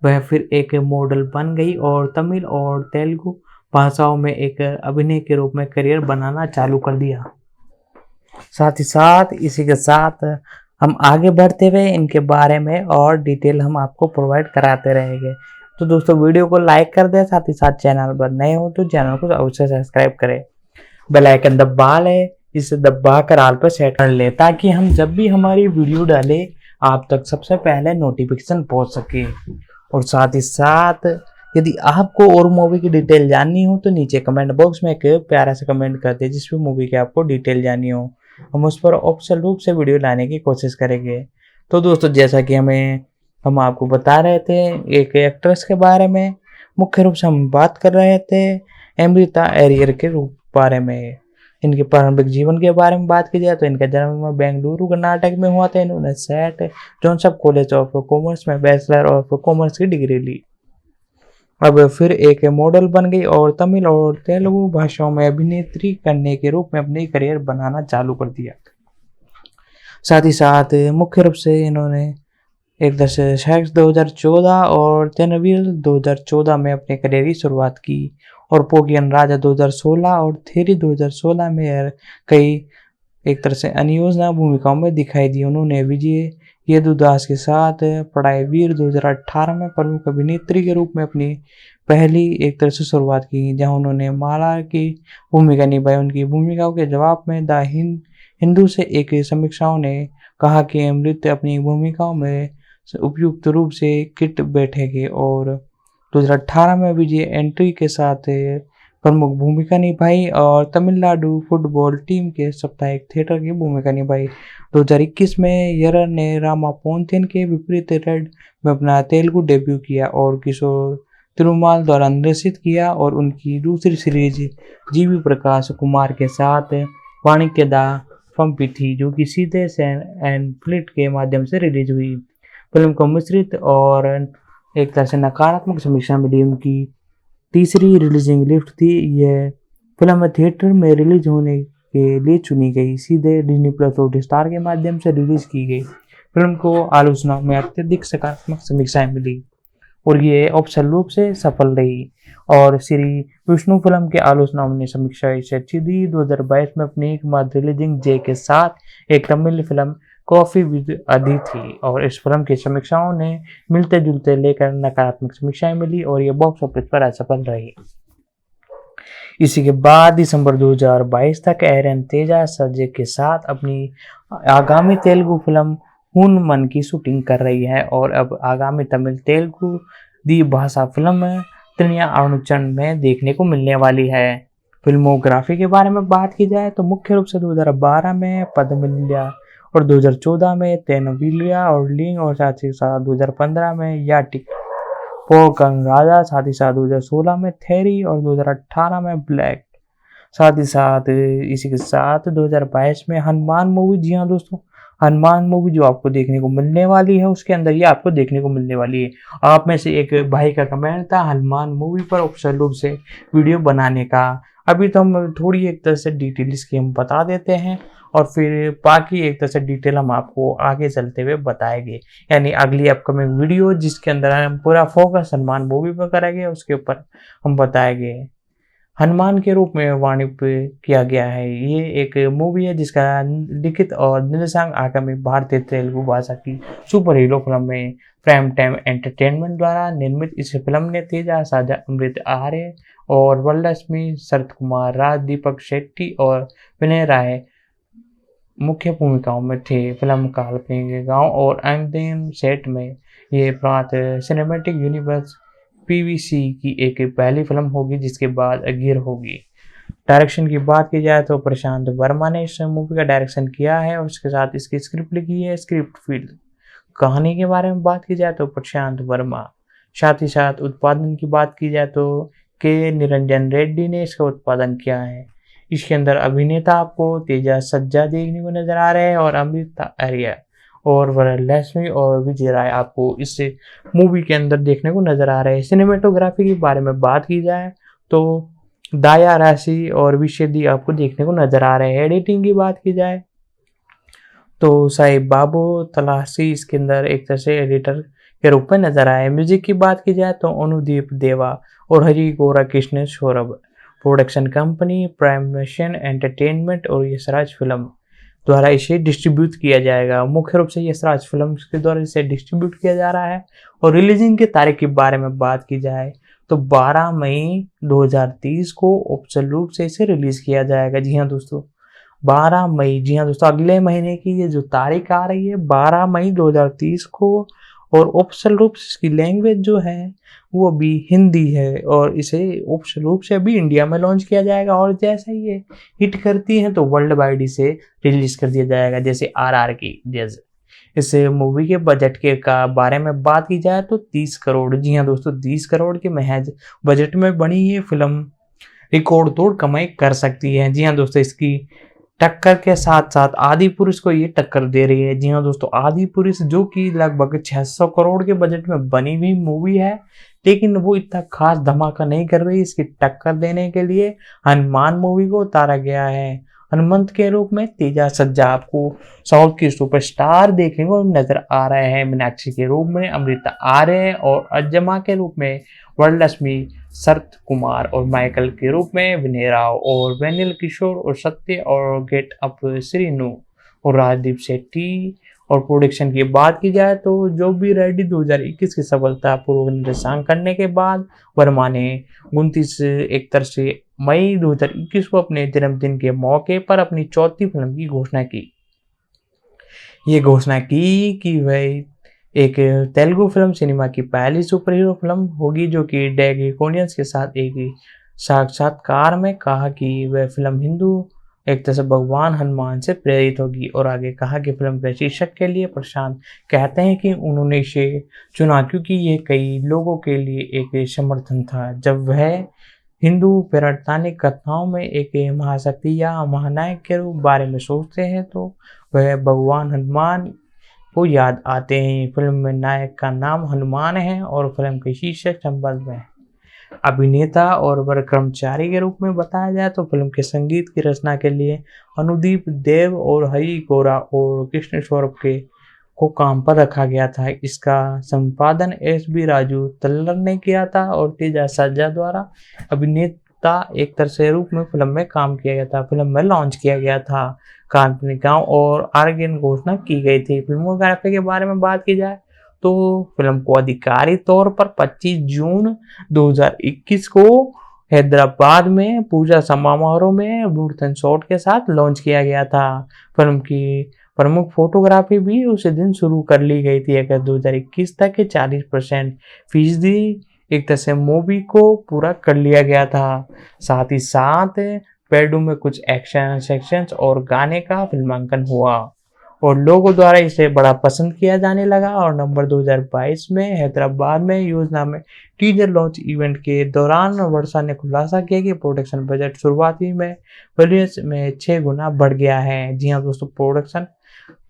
वह फिर एक मॉडल बन गई और तमिल और तेलुगु भाषाओं में एक अभिनय के रूप में करियर बनाना चालू कर दिया। साथ ही साथ इसी के साथ हम आगे बढ़ते हुए इनके बारे में और डिटेल हम आपको प्रोवाइड कराते रहेंगे। तो दोस्तों वीडियो को लाइक कर दें, साथ ही साथ चैनल पर नए हो तो चैनल को अवश्य सब्सक्राइब करें, बेल आइकन दबा लें, इसे दबा कर ऑल पर सेट कर ले, ताकि हम जब भी हमारी वीडियो डालें आप तक सबसे पहले नोटिफिकेशन पहुंच सके। और साथ ही साथ यदि आपको और मूवी की डिटेल जाननी हो तो नीचे कमेंट बॉक्स में एक प्यारा सा कमेंट कर दे जिस भी मूवी की आपको डिटेल जाननी हो, हम उस पर ऑफिशियल रूप से वीडियो लाने की कोशिश करेंगे। तो दोस्तों जैसा कि हम आपको बता रहे थे एक एक्ट्रेस के बारे में, मुख्य रूप से हम बात कर रहे थे अमृता अय्यर के बारे में। इनके प्रारंभिक जीवन के बारे में बात की जाए तो इनका जन्म बेंगलुरु कर्नाटक में हुआ था। इन्होंने Saint Joseph college of commerce में बैचलर ऑफ कॉमर्स की डिग्री ली। अब फिर एक मॉडल बन गई और तमिल और तेलुगु भाषाओं में अभिनेत्री करने के रूप में अपनी करियर बनाना चालू कर दिया। साथ ही साथ मुख्य रूप से इन्होंने एक दशक 2014 और तेनवीर 2014 में अपने करियर की शुरुआत की और पोगियन राजा 2016 और थेरी 2016 में कई एक तरह से अनियोजना भूमिकाओं में दिखाई दी। उन्होंने विजय यदुदास के साथ पढ़ाई वीर 2018 में प्रमुख अभिनेत्री के रूप में अपनी पहली एक तरह से शुरुआत की, जहां उन्होंने माला की भूमिका निभाई। उनकी भूमिकाओं के जवाब में द हिंदू से एक समीक्षाओं ने कहा कि अमृत अपनी भूमिकाओं में उपयुक्त रूप से किट बैठेंगे और 2018 में विजय एंट्री के साथ प्रमुख भूमिका निभाई और तमिलनाडु फुटबॉल टीम के साप्ताहिक थिएटर की भूमिका निभाई। 2021 में यरर ने रामा पोंथियन के विपरीत रेड में अपना तेलुगु डेब्यू किया और किशोर तिरुमाल द्वारा निर्देशित किया और उनकी दूसरी सीरीज जीवी प्रकाश कुमार के साथ वाणिज्य दा फम्पी थी, जो कि सीधे एंड फ्लिट के माध्यम से रिलीज हुई। फिल्म को मिश्रित और एक तरह से नकारात्मक समीक्षा मिली। उनकी तीसरी रिलीजिंग लिफ्ट थी। यह फिल्म थिएटर में रिलीज होने के लिए चुनी गई, सीधे डिज्नी प्लस हॉटस्टार के माध्यम से रिलीज की गई। फिल्म को आलोचना में अत्यधिक सकारात्मक समीक्षाएं मिली और ये ऑफिशियल रूप से सफल रही। और श्री विष्णु फिल्म के आलोचनाओं ने समीक्षा से अच्छी दी। 2022 में अपनी एकमात्र रिलीजिंग जे के साथ एक तमिल फिल्म कॉफी विद अदि थी और इस फिल्म की समीक्षाओं ने मिलते जुलते लेकर नकारात्मक समीक्षाएं मिली और ये बॉक्स ऑफिस पर असफल रही। इसी के बाद दिसंबर 2022 तक एरन तेजा सजे के साथ अपनी आगामी तेलुगु फिल्म हून मन की शूटिंग कर रही है और अब आगामी तमिल तेलुगु द्विभाषा फिल्म त्रिनिया अरुणचन में देखने को मिलने वाली है। फिल्मोग्राफी के बारे में बात की जाए तो मुख्य रूप से 2012 में पद्मलिया और 2014 में तेनविलिया और लिंग और साथ ही साथ 2015 में याटिक पोकन राजा, साथ ही साथ 2016 में थेरी और 2018 में ब्लैक। साथ ही साथ इसी के साथ 2022 में हनुमान मूवी, जी हाँ दोस्तों हनुमान मूवी जो आपको देखने को मिलने वाली है उसके अंदर ये आपको देखने को मिलने वाली है। आप में से एक भाई का कमेंट था हनुमान मूवी पर ऑफिशियल रूप से वीडियो बनाने का। अभी तो हम थोड़ी एक तरह से डिटेल इसकी हम बता देते हैं और फिर बाकी एक तरह से डिटेल हम आपको आगे चलते हुए बताएंगे, यानी अगली अपकमिंग वीडियो जिसके अंदर हम पूरा फोकस हनुमान मूवी पर करेंगे उसके ऊपर हम बताएंगे। हनुमान के रूप में वाणिज्य किया गया है। ये एक मूवी है जिसका लिखित और निर्देशन आगामी भारतीय तेलुगु भाषा की सुपर हीरो फिल्म में प्राइम टाइम एंटरटेनमेंट द्वारा निर्मित इस फिल्म ने तेजा साजा अमृत आर्य और वरलक्ष्मी, शरत कुमार, राज, दीपक शेट्टी और विनय राय मुख्य भूमिकाओं में थे। फिल्म काल्पनिक गांव और अंतिम सेट में ये प्रांत सिनेमैटिक यूनिवर्स पीवीसी की एक पहली फिल्म होगी जिसके बाद अगीर होगी। डायरेक्शन की बात की जाए तो प्रशांत वर्मा ने इस मूवी का डायरेक्शन किया है और उसके साथ इसकी स्क्रिप्ट लिखी है स्क्रिप्ट फील्ड। कहानी के बारे में बात की जाए तो प्रशांत वर्मा, साथ ही साथ उत्पादन की बात की जाए तो के निरंजन रेड्डी ने इसका उत्पादन किया है। इसके अंदर अभिनेता आपको तेजा सज्जा देखने को नजर आ रहे हैं और अमृता आर्य और वरलक्ष्मी और विजय राय आपको इस मूवी के अंदर देखने को नजर आ रहे हैं। सिनेमेटोग्राफी के बारे में बात की जाए तो दाया राशि और विशेदी आपको देखने को नजर आ रहे हैं। एडिटिंग की बात की जाए तो साहिब बाबू तलाशी इसके अंदर एक तरह से एडिटर के रूप में नजर आए। म्यूजिक की बात की जाए तो अनुदीप देवा और हरि गोरा Krishna Saurabh. Production company prime mission entertainment और यशराज फिल्म द्वारा इसे डिस्ट्रीब्यूट किया जाएगा। मुख्य रूप से यशराज फिल्म के द्वारा इसे डिस्ट्रीब्यूट किया जा रहा है। और रिलीजिंग की तारीख के बारे में बात की जाए तो 12 मई 2030 को ऑफिशियल रूप से इसे रिलीज किया जाएगा। जी हाँ दोस्तों, 12 मई, जी हाँ दोस्तों, अगले महीने की ये जो तारीख आ रही है 12 मई 2030 को। और ऑफिशियल रूप से इसकी लैंग्वेज जो है वो अभी हिंदी है और इसे ऑफिशियल रूप से अभी इंडिया में लॉन्च किया जाएगा। और जैसे ही ये हिट करती है तो वर्ल्ड वाइड इसे रिलीज कर दिया जाएगा, जैसे RR की। जैसे इस मूवी के बजट के का बारे में बात की जाए तो 30 करोड़, जी हाँ दोस्तों, 30 करोड़ के महज बजट में बनी ये फिल्म रिकॉर्ड तोड़ कमाई कर सकती है। जी हाँ दोस्तों, इसकी टक्कर के साथ साथ आदि पुरुष को ये टक्कर दे रही है। जी हाँ दोस्तों, आदि पुरुष जो कि लगभग 600 करोड़ के बजट में बनी हुई मूवी है, लेकिन वो इतना खास धमाका नहीं कर रही। इसकी टक्कर देने के लिए हनुमान मूवी को उतारा गया है। हनुमंत के रूप में तेजा सज्जा आपको साउथ की सुपरस्टार देखने को नजर आ रहे हैं। मीनाक्षी के रूप में अमृता आर्य और अज्जमा के रूप में वरलक्ष्मी, शरत कुमार और माइकल के रूप में विनय राव और वेनिल किशोर और सत्य और गेट अप श्रीनु और राजदीप शेट्टी। और प्रोडक्शन की बात की जाए तो जो भी रेडी 2021 की सफलतापूर्वक निर्देशन करने के बाद वर्मा ने 29 एक तरह से मई 2021 को अपने जन्मदिन के मौके पर अपनी चौथी फिल्म की घोषणा की। ये घोषणा की कि वह एक तेलुगु फिल्म सिनेमा की पहली सुपर हीरो फिल्म होगी, जो कि डेगिकोनियंस के साथ एक साक्षात्कार में कहा कि वह फिल्म हिंदू एक तरह से भगवान हनुमान से प्रेरित होगी। और आगे कहा कि फिल्म के शीर्षक के लिए प्रशांत कहते हैं कि उन्होंने इसे चुना क्योंकि ये कई लोगों के लिए एक समर्थन था। जब वह हिंदू पौराणिक कथाओं में एक महाशक्ति या महानायक के रूप बारे में सोचते हैं तो वह भगवान हनुमान को याद आते हैं। फिल्म में नायक का नाम हनुमान है और फिल्म के शीर्षक संबंध में अभिनेता और वर कर्मचारी के रूप में बताया जाए तो फिल्म के संगीत की रचना के लिए अनुदीप देव और हरी गोरा और कृष्ण सौरभ को काम पर रखा गया था। इसका संपादन SB राजू तल्लर ने किया था और तेजा सज्जा द्वारा अभिनेता एक तरह से रूप में फिल्म में काम किया गया था। फिल्म में लॉन्च किया गया था कांतनिकाओं और आर्गेन घोषणा की गई थी। फिल्मोग्राफी के बारे में बात की जाए तो फिल्म को आधिकारिक तौर पर 25 जून 2021 को हैदराबाद में पूजा समारोह में मूर्तन शॉट के साथ लॉन्च किया गया था। फिल्म की प्रमुख फोटोग्राफी भी उसी दिन शुरू कर ली गई थी। अगस्त 2021 तक के 40% फीसदी एक तरह से मूवी को पूरा कर लिया गया था। साथ ही साथ पेडू में कुछ एक्शन सेक्शंस और गाने का फिल्मांकन हुआ और लोगों द्वारा इसे बड़ा पसंद किया जाने लगा। और नवंबर 2022 में हैदराबाद में योजना में टीजर लॉन्च इवेंट के दौरान वर्षा ने खुलासा किया कि प्रोडक्शन बजट शुरुआती में बजट में 6 गुना बढ़ गया है। जी हाँ दोस्तों, प्रोडक्शन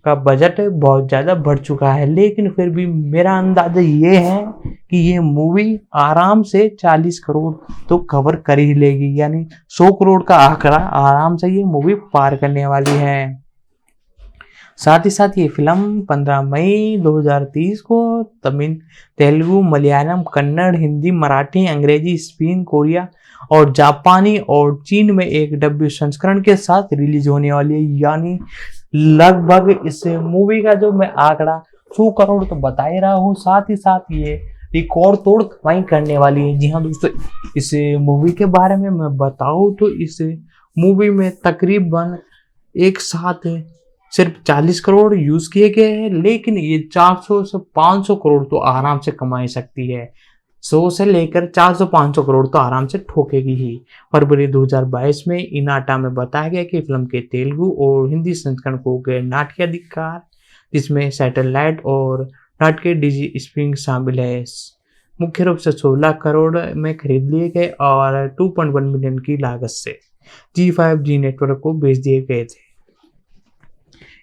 का बजट बहुत ज़्यादा बढ़ चुका है, लेकिन फिर भी मेरा अंदाजा ये है कि ये मूवी आराम से 40 करोड़ तो कवर कर ही लेगी, यानी 100 करोड़ का आंकड़ा आराम से ये मूवी पार करने वाली है। साथ ही साथ ये फिल्म 15 मई 2030 को तमिल, तेलुगु, मलयालम, कन्नड़, हिंदी, मराठी, अंग्रेजी, स्पेन, कोरिया और जापानी और चीन में एक डब्ल्यू संस्करण के साथ रिलीज होने वाली है। यानी लगभग इस मूवी का जो मैं आंकड़ा 100 करोड़ तो बता ही रहा हूँ, साथ ही साथ ये रिकॉर्ड तोड़ कमाई करने वाली है। जी हाँ दोस्तों, इस मूवी के बारे में मैं बताऊँ तो इस मूवी में तकरीबन एक साथ सिर्फ 40 करोड़ यूज किए गए हैं, लेकिन ये 400 से 500 करोड़ तो आराम से कमाई सकती है। 100 से लेकर 400-500 करोड़ तो आराम से ठोकेगी ही। फरवरी 2022 में इनाटा में बताया गया कि फिल्म के तेलुगु और हिंदी संस्करण को गए नाट्य अधिकार, जिसमें सैटेलाइट और नाट्य डिजी स्प्रिंग शामिल है, मुख्य रूप से 16 करोड़ में खरीद लिए गए और 2.1 मिलियन की लागत से G5G नेटवर्क को बेच दिए गए थे।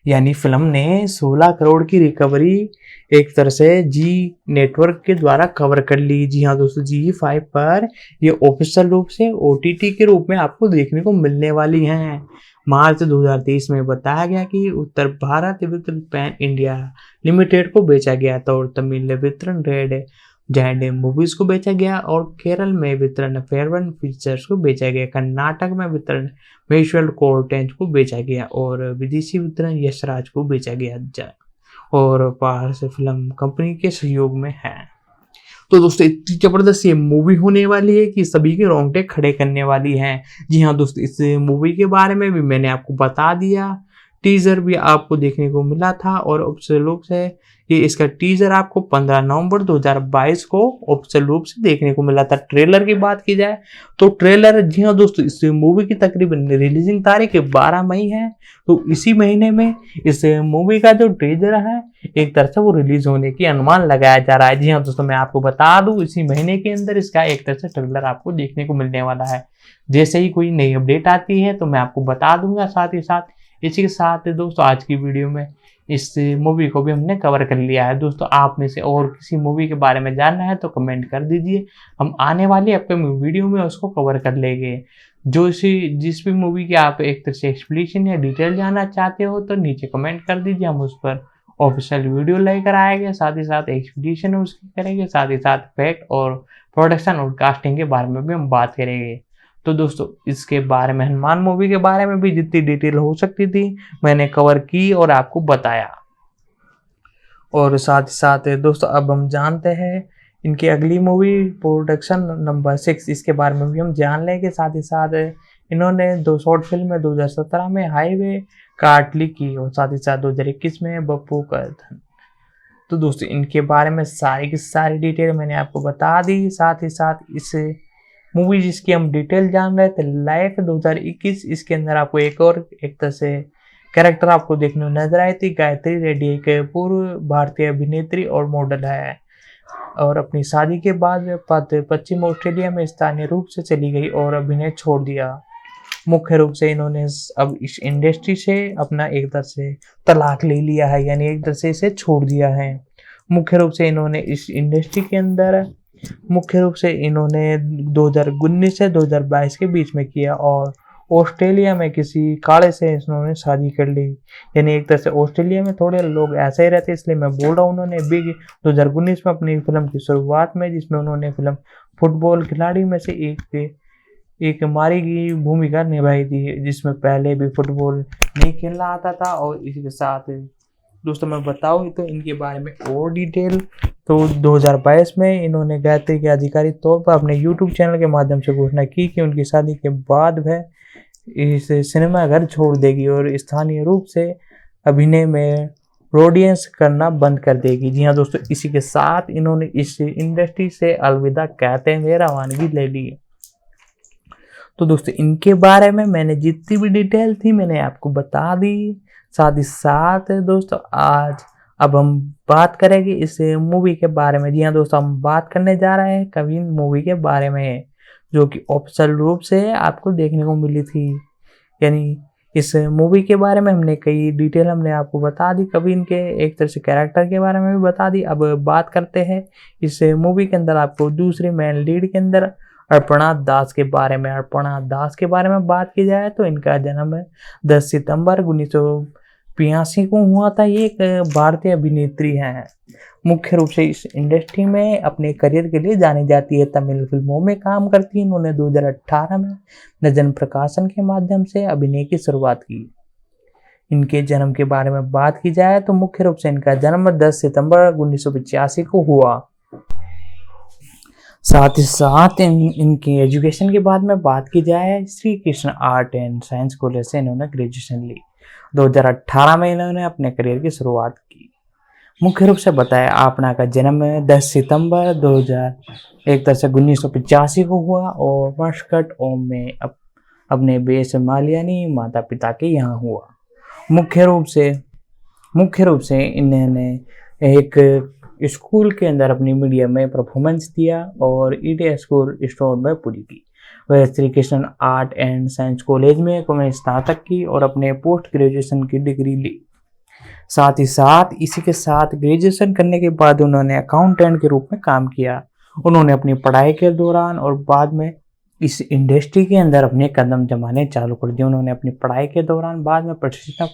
यानी फिल्म ने 16 करोड़ की रिकवरी एक तरह से जी नेटवर्क के द्वारा कवर कर ली। जी हाँ दोस्तों, G5 पर ये ऑफिशियल रूप से OTT के रूप में आपको देखने को मिलने वाली हैं। मार्च 2023 में बताया गया कि उत्तर भारत वितरण पैन इंडिया लिमिटेड को बेचा गया था और तमिल वितरण रेड जायंट मूवीज को बेचा गया और केरल में वितरण फेयरवन पिक्चर्स को बेचा गया। कर्नाटक में वितरण मेश्वल कोर्टेंज को बेचा गया और विदेशी वितरण यशराज को बेचा गया और बाहर से फिल्म कंपनी के सहयोग में है। तो दोस्तों इतनी जबरदस्त ये मूवी होने वाली है कि सभी के रोंगटे खड़े करने वाली है। जी हाँ दोस्तों, इस मूवी के बारे में भी मैंने आपको बता दिया, टीजर भी आपको देखने को मिला था और ऑफिशियल रूप से ये इसका टीजर आपको 15 नवंबर 2022 को ऑफिशियल रूप से देखने को मिला था। ट्रेलर की बात की जाए तो ट्रेलर, जी हाँ दोस्तों, इस मूवी की तकरीबन रिलीजिंग तारीख 12 मई है। तो इसी महीने में इस मूवी का जो ट्रेलर है एक तरह से वो रिलीज होने की अनुमान लगाया जा रहा है। जी हाँ दोस्तों, मैं आपको बता दूं इसी महीने के अंदर इसका एक तरह से ट्रेलर आपको देखने को मिलने वाला है। जैसे ही कोई नई अपडेट आती है तो मैं आपको बता दूंगा। साथ ही साथ इसी के साथ दोस्तों आज की वीडियो में इस मूवी को भी हमने कवर कर लिया है। दोस्तों आप में से और किसी मूवी के बारे में जानना है तो कमेंट कर दीजिए, हम आने वाली अपकमिंग वीडियो में उसको कवर कर लेंगे। जिस भी मूवी की आप एक तरह से एक्सप्लेनेशन या डिटेल जानना चाहते हो तो नीचे कमेंट कर दीजिए, हम उस पर ऑफिशियल वीडियो लेकर आएंगे। साथ ही साथ एक्सप्लेनेशन उसकी करेंगे, साथ ही साथ फैक्ट और प्रोडक्शन और कास्टिंग के बारे में भी हम बात करेंगे। तो दोस्तों इसके बारे में, हनुमान मूवी के बारे में भी जितनी डिटेल हो सकती थी मैंने कवर की और आपको बताया। और साथ ही साथ दोस्तों अब हम जानते हैं इनकी अगली मूवी प्रोडक्शन नंबर 6, इसके बारे में भी हम जान लेंगे। साथ ही साथ इन्होंने 2 शॉर्ट फिल्म 2017 में हाईवे काटली की और साथ ही साथ 2021 में बप्पू का धन। तो दोस्तों इनके बारे में सारी की सारी डिटेल मैंने आपको बता दी। साथ ही साथ इस मूवी जिसकी हम डिटेल जान रहे थे लाइफ 2021, इसके अंदर आपको एक तरह से कैरेक्टर आपको देखने को नजर आई थी। गायत्री रेड्डी एक पूर्व भारतीय अभिनेत्री और मॉडल है और अपनी शादी के बाद पश्चिम ऑस्ट्रेलिया में स्थानीय रूप से चली गई और अभिनय छोड़ दिया। मुख्य रूप से इन्होंने अब इस इंडस्ट्री से अपना एक तरह से तलाक ले लिया है, यानी एक तरह से इसे छोड़ दिया है। मुख्य रूप से इन्होंने इस इंडस्ट्री के अंदर 2019 से 2022 के बीच में किया और ऑस्ट्रेलिया में किसी काले से इन्होंने शादी कर ली। यानी एक तरह से ऑस्ट्रेलिया में थोड़े लोग ऐसे ही रहते, इसलिए मैं बोल रहा हूँ। उन्होंने बिग 2019 में अपनी फिल्म की शुरुआत में, जिसमें उन्होंने फिल्म फुटबॉल खिलाड़ी में से एक मारी की भूमिका निभाई थी, जिसमें पहले भी फुटबॉल नहीं खेलना आता था। और इसी के साथ दोस्तों मैं बताऊँ तो इनके बारे में और डिटेल, तो 2022 में इन्होंने गायत्री के आधिकारिक तौर पर अपने YouTube चैनल के माध्यम से घोषणा की कि उनकी शादी के बाद वह इस सिनेमा घर छोड़ देगी और स्थानीय रूप से अभिनय में ऑडियंस करना बंद कर देगी। जी हाँ दोस्तों, इसी के साथ इन्होंने इस इंडस्ट्री से अलविदा कहते हुए रवानगी ले ली। तो दोस्तों इनके बारे में मैंने जितनी भी डिटेल थी मैंने आपको बता दी। साथ ही साथ दोस्तों आज अब हम बात करेंगे इस मूवी के बारे में। जी हाँ दोस्तों, हम बात करने जा रहे हैं कविन मूवी के बारे में, जो कि ऑफिशियल रूप से आपको देखने को मिली थी। यानी इस मूवी के बारे में हमने कई डिटेल हमने आपको बता दी, कविन के एक तरह से कैरेक्टर के बारे में भी बता दी। अब बात करते हैं इस मूवी के अंदर आपको दूसरी मेन लीड के अंदर अर्पणा दास के बारे में। अर्पणा दास के बारे में बात की जाए तो इनका जन्म 10 सितंबर 1982 को हुआ था। ये एक भारतीय अभिनेत्री हैं। मुख्य रूप से इस इंडस्ट्री में अपने करियर के लिए जानी जाती है, तमिल फिल्मों में काम करती है। इन्होंने 2018 में नजन प्रकाशन के माध्यम से अभिनय की शुरुआत की। इनके जन्म के बारे में बात की जाए तो मुख्य रूप से इनका जन्म 10 सितंबर 1985 को हुआ। साथ ही साथ इनकी एजुकेशन के बाद में बात की जाए, Shri Krishna art and science college से इन्होंने ग्रेजुएशन ली। 2018 में इन्होंने अपने करियर की शुरुआत की। मुख्य रूप से बताया आपना का जन्म 10 सितंबर 1985 को हुआ और मस्कट ओम में अपने बेस मालियानी माता पिता के यहाँ हुआ। मुख्य रूप से इन्होंने एक स्कूल के अंदर अपनी मीडिया में परफॉर्मेंस दिया और ईडे स्कूल स्टोर में पूरी की। वह Shri Krishna art and science college में उन्होंने स्नातक की और अपने पोस्ट ग्रेजुएशन की डिग्री ली। साथ ही साथ इसी के साथ ग्रेजुएशन करने के बाद उन्होंने अकाउंटेंट के रूप में काम किया। उन्होंने अपनी पढ़ाई के दौरान और बाद में इस इंडस्ट्री के अंदर अपने कदम जमाने चालू कर दिए। उन्होंने अपनी पढ़ाई के दौरान बाद में प्रतिष्ठित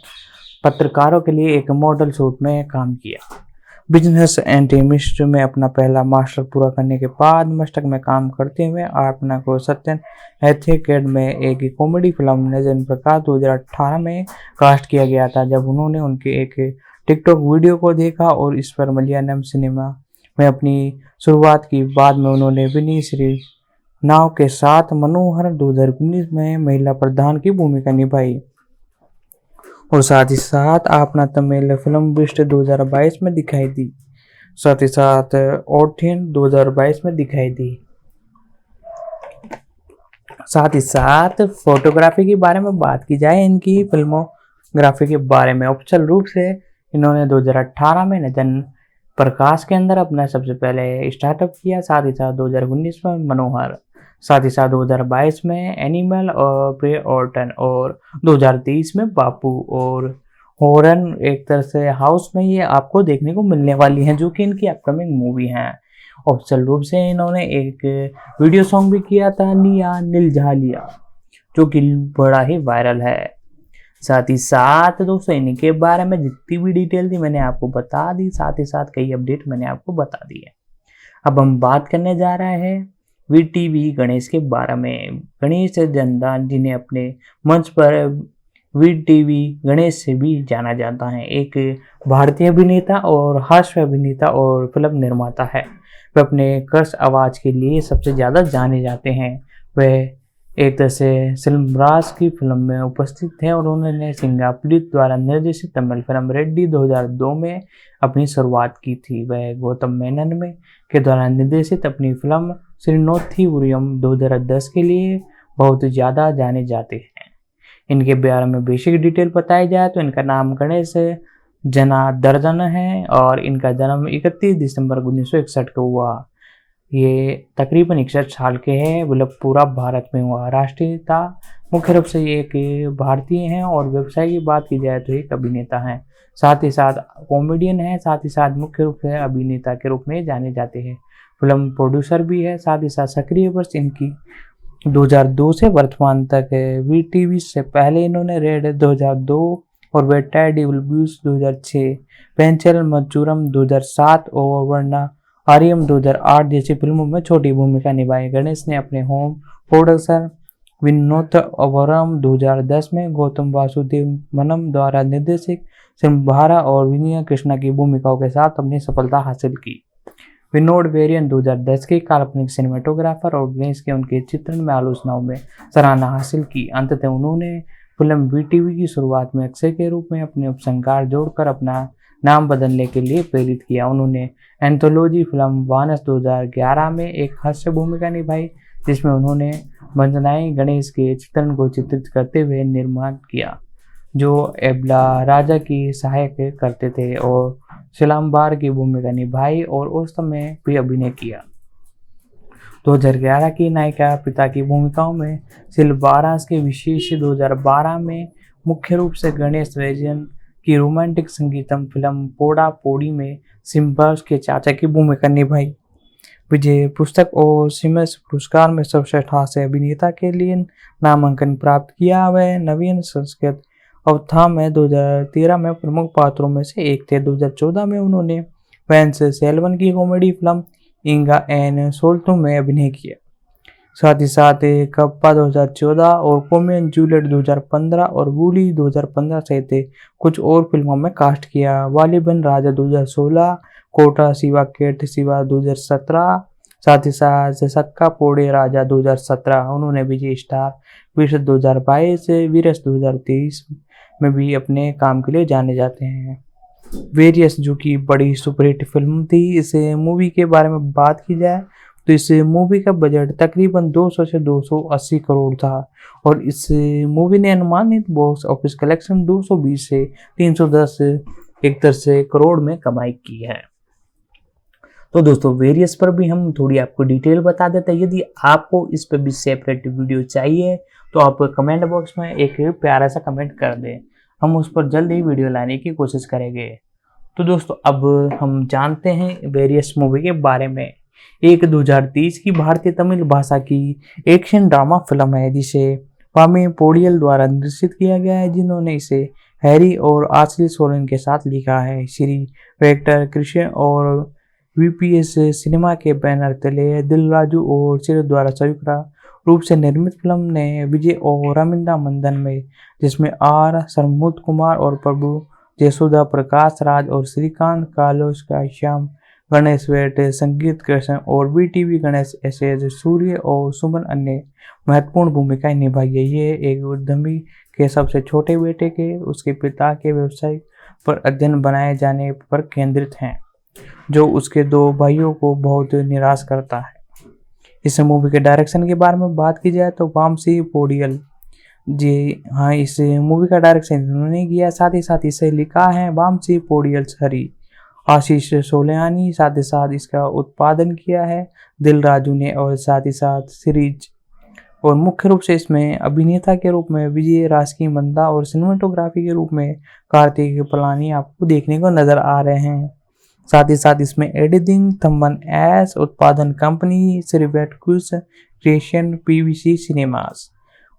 पत्रकारों के लिए एक मॉडल शूट में काम किया। बिजनेस एंड केमिस्ट्री में अपना पहला मास्टर पूरा करने के बाद मस्टक में काम करते हुए आपना को सत्यन एथिकेड में एक कॉमेडी फिल्म नजन प्रकाश 2018 में कास्ट किया गया था। जब उन्होंने उनके एक टिकटॉक वीडियो को देखा और इस पर मलयालम सिनेमा में अपनी शुरुआत की। बाद में उन्होंने विनी श्रीनाव के साथ मनोहर 2019 में महिला प्रधान की भूमिका निभाई और साथ ही साथ अपना तमिल फिल्म बिस्ट 2022 में दिखाई दी। साथ ही साथ ओठिन 2022 में दिखाई दी। साथ ही साथ फोटोग्राफी के बारे में बात की जाए, इनकी फिल्मोग्राफी के बारे में औपचारिक रूप से इन्होंने 2018 में निधन प्रकाश के अंदर अपना सबसे पहले स्टार्टअप किया। साथ ही साथ 2019 में मनोहर, साथ ही साथ 2022 में एनिमल और प्रे ऑर्टन और 2023 में बापू और हॉरन एक तरह से हाउस में ये आपको देखने को मिलने वाली हैं, जो कि इनकी अपकमिंग मूवी हैं। ऑफिशियल रूप से इन्होंने एक वीडियो सॉन्ग भी किया था, निया नीलझालिया, जो कि बड़ा ही वायरल है। साथ ही साथ दोस्तों इनके बारे में जितनी भी डिटेल थी मैंने आपको बता दी, साथ ही साथ कई अपडेट मैंने आपको बता दी है। अब हम बात करने जा रहे हैं वीटीवी गणेश के बारे में। गणेश जनदान, जिन्हें अपने मंच पर वीटीवी गणेश से भी जाना जाता है, एक भारतीय अभिनेता और हास्य अभिनेता और फिल्म निर्माता है। वे अपने कर्स आवाज के लिए सबसे ज़्यादा जाने जाते हैं। वे एक तरह से सिलमराज की फिल्म में उपस्थित थे और उन्होंने सिंगापुरी द्वारा निर्देशित तमिल फिल्म रेड्डी 2002 में अपनी शुरुआत की थी। वह गौतम मेनन में के द्वारा निर्देशित अपनी फिल्म श्रीनोथीपुरम 2010 के लिए बहुत ज़्यादा जाने जाते हैं। इनके बारे में बेसिक डिटेल बताई जाए तो इनका नाम गणेश जनार्दन है और इनका जन्म 31 दिसंबर 1961 को हुआ। ये तकरीबन 61 साल के हैं, मतलब पूरा भारत में हुआ। राष्ट्रीयता मुख्य रूप से ये एक भारतीय हैं और व्यवसाय की बात की जाए तो एक अभिनेता हैं, साथ ही साथ कॉमेडियन हैं, साथ ही साथ मुख्य रूप से अभिनेता के रूप में जाने जाते हैं। फिल्म प्रोड्यूसर भी है। साथ ही साथ सक्रिय वर्ष इनकी 2002 से वर्तमान तक है। वीटीवी से पहले इन्होंने रेड 2002 और वेटा डिवल्ब्यूस 2006, पेंचल मचूरम 2007 और वर्णा आर्यम 2008 जैसी फिल्मों में छोटी भूमिका निभाई। गणेश ने अपने होम प्रोडक्शन विनोथवरम 2010 में गौतम वासुदेवनम द्वारा निर्देशित सिंभारा और विनय कृष्णा की भूमिकाओं के साथ अपनी सफलता हासिल की। विनोद वेरियन 2010 के काल्पनिक सिनेमेटोग्राफर और गणेश के उनके चित्रण में आलोचनाओं में सराहना हासिल की। अंततः उन्होंने फिल्म वीटीवी की शुरुआत में अक्षय के रूप में अपने उपसंहार जोड़कर अपना नाम बदलने के लिए प्रेरित किया। उन्होंने एंथोलॉजी फिल्म वानस 2011 में एक हास्य भूमिका निभाई, जिसमें उन्होंने वंदनाई गणेश के चित्रण को चित्रित करते हुए निर्माण किया, जो एबला राजा की सहायक करते थे, और शिलाम्बार की भूमिका निभाई और उस समय भी अभिनय किया। 2011 की नायिका पिता की भूमिकाओं में सिलवारास के विशेष 2012 में मुख्य रूप से गणेश वेजन की रोमांटिक संगीतम फिल्म पोड़ा पोड़ी में सिम्बर्स के चाचा की भूमिका निभाई। विजय पुस्तक और सिमस पुरस्कार में सर्वश्रेष्ठ हास्य अभिनेता के लिए नामांकन प्राप्त किया। वह नवीन संस्कृत अवतार में 2013 में प्रमुख पात्रों में से एक थे। 2014 में उन्होंने वेंस सेल्वन की कॉमेडी फिल्म इंगा एन सोल्टो में अभिनय किया। साथ ही साथ कप्पा 2014 और कोमियन जूलियट 2015 और वूली 2015 सहित कुछ और फिल्मों में कास्ट किया। वालीबन राजा 2016, कोटा शिवा केट शिवा 2017, साथ ही साथ सक्का पोड़े राजा 2017। उन्होंने विजय स्टार विश्व 2022 वीरस 2023 में भी अपने काम के लिए जाने जाते हैं। वेरियस, जो कि बड़ी सुपरहिट फिल्म थी, इस मूवी के बारे में बात की जाए तो इस मूवी का बजट तकरीबन 200 से 280 करोड़ था और इस मूवी ने अनुमानित बॉक्स ऑफिस कलेक्शन 220 से 310 एक तरह से करोड़ में कमाई की है। तो दोस्तों वेरियस पर भी हम थोड़ी आपको डिटेल बता देते हैं। यदि आपको इस पर भी सेपरेट वीडियो चाहिए तो आप कमेंट बॉक्स में एक प्यारा सा कमेंट कर दें, हम उस पर जल्द ही वीडियो लाने की कोशिश करेंगे। तो दोस्तों अब हम जानते हैं वेरियस मूवी के बारे में। एक 2030 की भारतीय तमिल भाषा की एक्शन ड्रामा फिल्म है, जिसे पामी पोडियल द्वारा निर्देशित किया गया है, जिन्होंने इसे हैरी और आश्ली सोरेन के साथ लिखा है। श्री वेक्टर कृष्ण और वीपीएस सिनेमा के बैनर तले दिल राजू और चिर द्वारा संयुक्त रूप से निर्मित फिल्म ने विजय और रविंद्र मंदन में, जिसमें आर सरमूत कुमार और प्रभु जयसुदा, प्रकाश राज और श्रीकांत कालोश का श्याम गणेश वेट, संगीत कृष्ण और वीटीवी गणेश ऐसे सूर्य और सुमन अन्य महत्वपूर्ण भूमिकाएं निभाई है। ये एक उद्यमी के सबसे छोटे बेटे के उसके पिता के व्यवसाय पर अध्ययन बनाए जाने पर केंद्रित हैं, जो उसके दो भाइयों को बहुत निराश करता है। इस मूवी के डायरेक्शन के बारे में बात की जाए तो वामसी पोडियल जी हाँ, इस मूवी का डायरेक्शन इन्होंने किया, साथ ही साथ इसे लिखा है वामसी पोडियल हरी आशीष सोलेहानी, साथ ही साथ इसका उत्पादन किया है दिल राजू ने और साथ ही साथ सीरीज। और मुख्य रूप से इसमें अभिनेता के रूप में विजय राजकी मंदा और सिनेमाटोग्राफी के रूप में कार्तिक पलानी आपको देखने को नजर आ रहे हैं। साथ ही साथ इसमें एडिटिंग थम्बन एस, उत्पादन कंपनी श्रीवेटकुस क्रिएशन पीवीसी सिनेमास,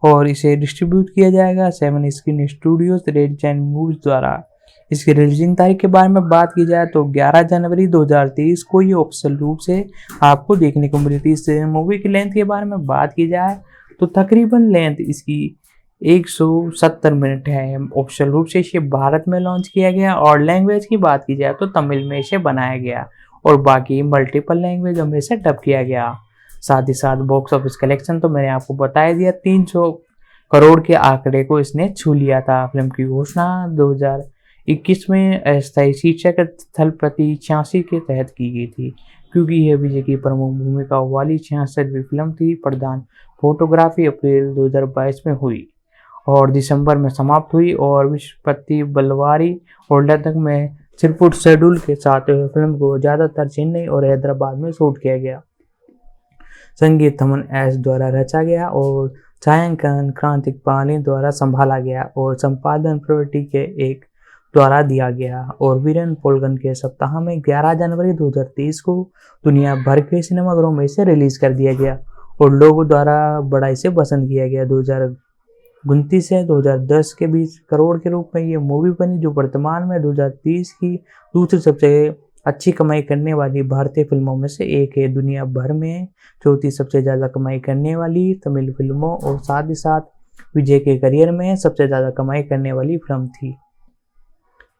और इसे डिस्ट्रीब्यूट किया जाएगा 7 screen studios red Jain movies द्वारा। इसकी रिलीजिंग तारीख के बारे में बात की जाए तो 11 जनवरी 2023 को ये ऑफिशियल रूप से आपको देखने को मिली थी। इस मूवी की लेंथ के बारे में बात की जाए तो तकरीबन लेंथ इसकी 170 मिनट है। ऑफिशियल रूप से इसे भारत में लॉन्च किया गया और लैंग्वेज की बात की जाए तो तमिल में इसे बनाया गया और बाकी मल्टीपल लैंग्वेजों में इसे डब किया गया। साथ ही साथ बॉक्स ऑफिस कलेक्शन तो मैंने आपको बताया दिया, 300 करोड़ के आंकड़े को इसने छू लिया था। फिल्म की घोषणा 2021 में अस्थायी शीर्षक थलपति 86 के तहत की गई थी, क्योंकि यह विजय की प्रमुख भूमिका वाली 66वीं फिल्म थी। प्रधान फोटोग्राफी अप्रैल 2022 में हुई और दिसंबर में समाप्त हुई और विश्वपति बलवारी और लद्दाख में सिरपुर शेड्यूल के साथ फिल्म को ज़्यादातर चेन्नई और हैदराबाद में शूट किया गया। संगीत थमन एस द्वारा रचा गया और छायांकन क्रांतिक पाली द्वारा संभाला गया और संपादन प्रवृत्ति के एक द्वारा दिया गया और वीरेन पोलगन के सप्ताह में 11 जनवरी 2023 को दुनिया भर के सिनेमाघरों में इसे रिलीज कर दिया गया और लोगों द्वारा बड़ा इसे पसंद किया गया। 2029 से 2010 के बीच करोड़ के रूप में ये मूवी बनी, जो वर्तमान में 2030 की दूसरी सबसे अच्छी कमाई करने वाली भारतीय फिल्मों में से एक है। दुनिया भर में चौथी सबसे ज़्यादा कमाई करने वाली तमिल फिल्मों और साथ ही साथ विजय के करियर में सबसे ज़्यादा कमाई करने वाली फिल्म थी।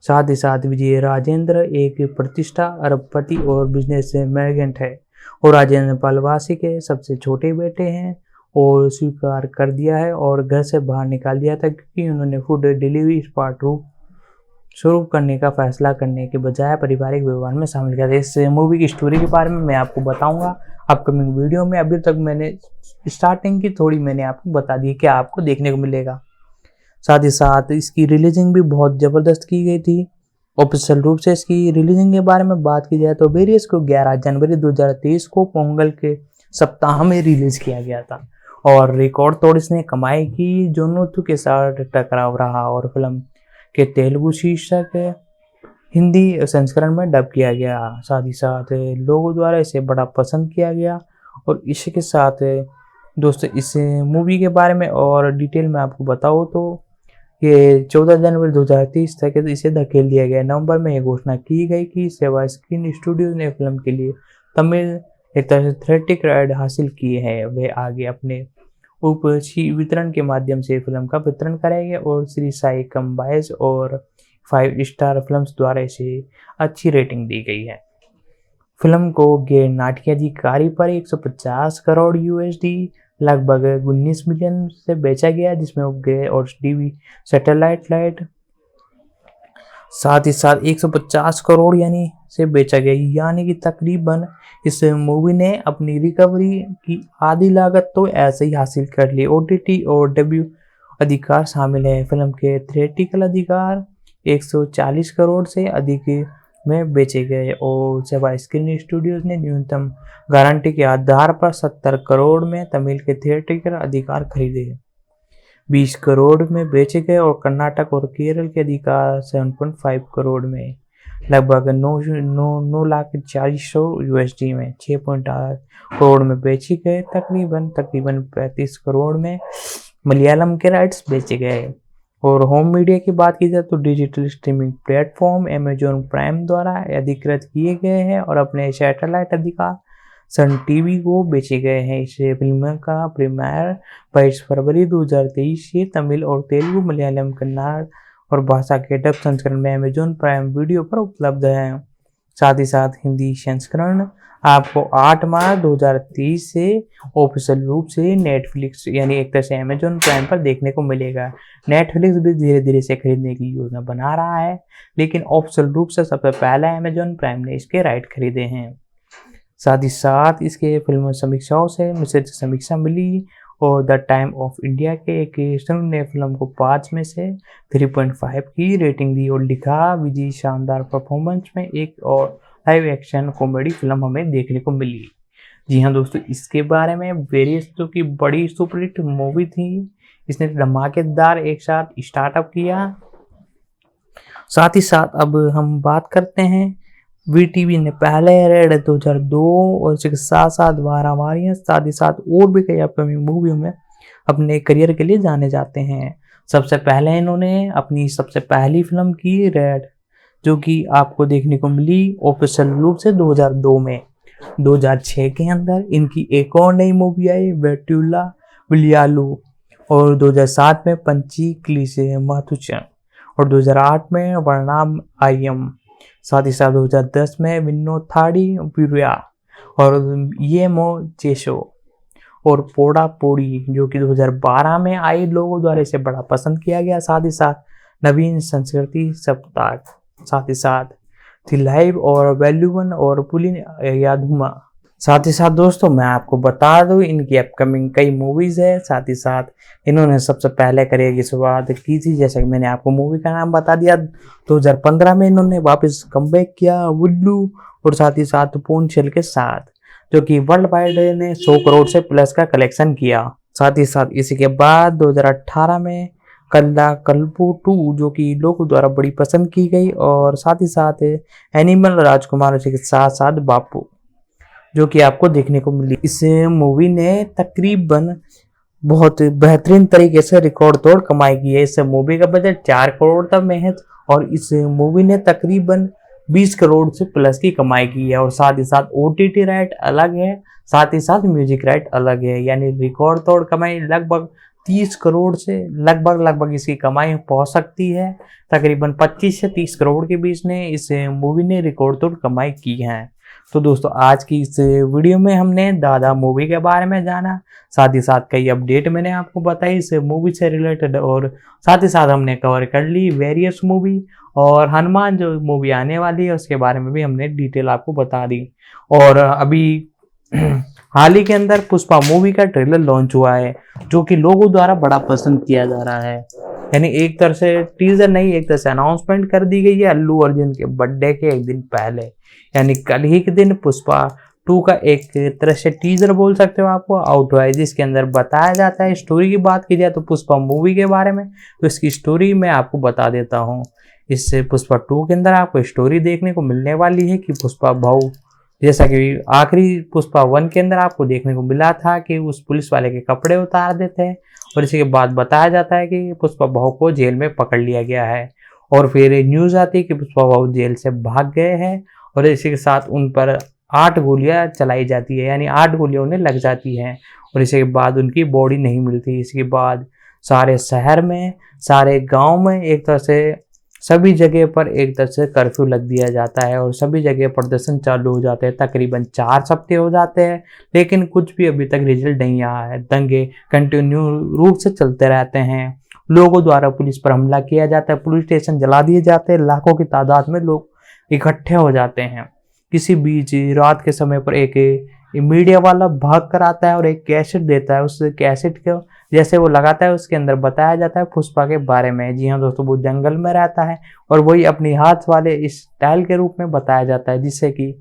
साथ ही साथ विजय राजेंद्र एक प्रतिष्ठा अरबपति और बिजनेस मैग्नेट है और राजेंद्र पालवासी के सबसे छोटे बेटे हैं और स्वीकार कर दिया है और घर से बाहर निकाल दिया था, क्योंकि उन्होंने फूड डिलीवरी स्टार्ट शुरू करने का फैसला करने के बजाय पारिवारिक व्यवहार में शामिल किया था। इस मूवी की स्टोरी के बारे में मैं आपको बताऊंगा अपकमिंग वीडियो में। अभी तक मैंने स्टार्टिंग की थोड़ी मैंने आपको बता दी क्या आपको देखने को मिलेगा। साथ ही साथ इसकी रिलीजिंग भी बहुत ज़बरदस्त की गई थी। ऑफिशियल रूप से इसकी रिलीजिंग के बारे में बात की जाए तो वेरियस को 11 जनवरी 2023 को पोंगल के सप्ताह में रिलीज किया गया था और रिकॉर्ड तोड़ इसने कमाई की। जोनोतु के साथ टकराव रहा और फिल्म के तेलुगु शीर्षक हिंदी संस्करण में डब किया गया। साथ ही साथ लोगों द्वारा इसे बड़ा पसंद किया गया और इसके साथ दोस्तों इस मूवी के बारे में और डिटेल में आपको बताओ तो ये 14 जनवरी 2023 तक इसे धकेल दिया गया। नवंबर में यह घोषणा की गई कि 7 स्क्रीन स्टूडियो ने फिल्म के लिए तमिल एक तरह से थिएट्रिक राइट हासिल की है। वे आगे अपने उप वितरण के माध्यम से फिल्म का वितरण करेंगे और श्री साई कंबाइज और 5 स्टार फिल्म्स द्वारा इसे अच्छी रेटिंग दी गई है। फिल्म को गैर नाट्य अधिकारी पर 150 करोड़ USD लगभग 19 मिलियन से बेचा गया, जिसमें उपग्रह और टीवी सैटेलाइट लाइट साथ ही साथ 150 करोड़ यानी से बेचा गया, यानी कि तकरीबन इस मूवी ने अपनी रिकवरी की आधी लागत तो ऐसे ही हासिल कर ली। OTT और डब्ल्यू अधिकार शामिल है। फिल्म के थिएट्रिकल अधिकार 140 करोड़ से अधिक में बेचे गए और 7 स्क्रीन स्टूडियोज ने न्यूनतम गारंटी के आधार पर 70 करोड़ में तमिल के थिएट्रिकल अधिकार खरीदे, 20 करोड़ में बेचे गए और कर्नाटक और केरल के अधिकार 7.5 करोड़ में लगभग 9,40,000 USD में 6.8 करोड़ में बेचे गए। तकरीबन 35 करोड़ में मलयालम के राइट्स बेचे गए। और होम मीडिया की बात की जाए तो digital streaming platform Amazon prime द्वारा अधिकृत किए गए हैं और अपने सैटेलाइट अधिकार सन टीवी को बेचे गए हैं। इस फिल्म का प्रीमियर 22 फरवरी 2023 से तमिल और तेलुगु, मलयालम, कन्नड़ और भाषा के डब संस्करण में अमेजॉन प्राइम वीडियो पर उपलब्ध है। साथ ही साथ हिंदी संस्करण आपको 8 मार्च 2023 से ऑफिशियल रूप से नेटफ्लिक्स यानी एक तरह से अमेजॉन प्राइम पर देखने को मिलेगा। नेटफ्लिक्स भी धीरे धीरे से खरीदने की योजना बना रहा है, लेकिन ऑफिशियल रूप से सबसे पहले अमेजॉन प्राइम ने इसके राइट खरीदे हैं। साथ ही साथ इसके फिल्म समीक्षाओं से मिश्रित समीक्षा मिली और द टाइम ऑफ इंडिया के एक स्टूडेंट ने फिल्म को 5 में से 3.5 की रेटिंग दी और लिखा, विजय शानदार परफॉर्मेंस में एक और लाइव एक्शन कॉमेडी फिल्म हमें देखने को मिली। जी हाँ दोस्तों, इसके बारे में वेरियस जो की बड़ी सुपरहिट मूवी थी, इसने धमाकेदार एक साथ स्टार्टअप किया। साथ ही साथ अब हम बात करते हैं वीटीवी ने पहले रेड 2002 और इसके साथ साथ 12 वारियां, साथ ही साथ और भी कई अपकमिंग मूवियों में अपने करियर के लिए जाने जाते हैं। सबसे पहले इन्होंने अपनी सबसे पहली फिल्म की रेड, जो कि आपको देखने को मिली ऑफिशियल रूप से 2002 में। 2006 के अंदर इनकी एक और नई मूवी आई वेट्युला विलियालू और 2007 में पंची क्लीसे माथुचन और 2008 में वर्णाम आयम। साथ ही साथ 2010 में विन्नो थाड़ी पिरुया और ये मो चेशो और पोड़ा पोड़ी, जो कि 2012 में आई, लोगों द्वारा इसे बड़ा पसंद किया गया। साथ ही साथ नवीन संस्कृति सप्ताह, साथ ही साथ थी लाइव और वैल्यूवन और पुलिन यादुमा। साथ ही साथ दोस्तों मैं आपको बता दूं इनकी अपकमिंग कई मूवीज है। साथ ही साथ इन्होंने सबसे पहले करियर की शुरुआत की थी, जैसा कि मैंने आपको मूवी का नाम बता दिया, 2015 में इन्होंने वापस कमबैक किया वुल्लू और साथ ही साथ पोनशेल के साथ, जो कि वर्ल्ड वाइड ने 100 करोड़ से प्लस का कलेक्शन किया। साथ ही साथ इसी के बाद 2018 में कल्ला कल्पू 2, जो कि लोगों द्वारा बड़ी पसंद की गई, और साथ ही साथ एनिमल राजकुमार के साथ साथ बापू, जो कि आपको देखने को मिली। इस मूवी ने तकरीबन बहुत बेहतरीन तरीके से रिकॉर्ड तोड़ कमाई की है। इस मूवी का बजट 4 करोड़ था महज, और इस मूवी ने तकरीबन 20 करोड़ से प्लस की कमाई की है। और साथ ही साथ OTT राइट अलग है, साथ ही साथ म्यूजिक राइट अलग है, यानी रिकॉर्ड तोड़ कमाई लगभग 30 करोड़ से लगभग इसकी कमाई पहुंच सकती है। तकरीबन 25 से 30 करोड़ के बीच ने इस मूवी ने रिकॉर्ड तोड़ कमाई की है। तो दोस्तों आज की इस वीडियो में हमने दादा मूवी के बारे में जाना, साथ ही साथ कई अपडेट मैंने आपको बताई इस मूवी से रिलेटेड, और साथ ही साथ हमने कवर कर ली वेरियस मूवी, और हनुमान जो मूवी आने वाली है उसके बारे में भी हमने डिटेल आपको बता दी। और अभी हाल ही के अंदर पुष्पा मूवी का ट्रेलर लॉन्च हुआ है, जो कि लोगों द्वारा बड़ा पसंद किया जा रहा है। यानी एक तरह से टीजर नहीं, एक तरह से अनाउंसमेंट कर दी गई है अल्लू अर्जुन के बर्थडे के एक दिन पहले, यानी कल ही के दिन पुष्पा 2 का एक तरह से टीजर बोल सकते हो आपको आउट हुआ है, जिसके अंदर बताया जाता है। स्टोरी की बात की जाए तो पुष्पा मूवी के बारे में, तो इसकी स्टोरी मैं आपको बता देता हूँ। इस पुष्पा 2 के अंदर आपको स्टोरी देखने को मिलने वाली है कि पुष्पा भाऊ, जैसा कि आखिरी पुष्पा 1 के अंदर आपको देखने को मिला था कि उस पुलिस वाले के कपड़े उतार देते हैं, और इसी के बाद बताया जाता है कि पुष्पा भाऊ को जेल में पकड़ लिया गया है, और फिर न्यूज आती है कि पुष्पा भाऊ जेल से भाग गए हैं, और इसी के साथ उन पर 8 गोलियां चलाई जाती है, यानी 8 गोलियां उन्हें लग जाती हैं, और इसी के बाद उनकी बॉडी नहीं मिलती। इसके बाद सारे शहर में, सारे गांव में एक तरह से सभी जगह पर एक तरह से कर्फ्यू लग दिया जाता है, और सभी जगह प्रदर्शन चालू हो जाते हैं। तकरीबन 4 हफ्ते हो जाते हैं, लेकिन कुछ भी अभी तक रिजल्ट नहीं आया है। दंगे कंटिन्यू रूप से चलते रहते हैं, लोगों द्वारा पुलिस पर हमला किया जाता है, पुलिस स्टेशन जला दिए जाते हैं, लाखों की तादाद में लोग इकट्ठे हो जाते हैं। किसी बीच रात के समय पर एक मीडिया वाला भाग कर आता है और एक कैसेट देता है। उस कैसेट को जैसे वो लगाता है, उसके अंदर बताया जाता है पुष्पा के बारे में। जी हाँ दोस्तों, वो जंगल में रहता है, और वही अपनी हाथ वाले इस स्टाइल के रूप में बताया जाता है, जिससे कि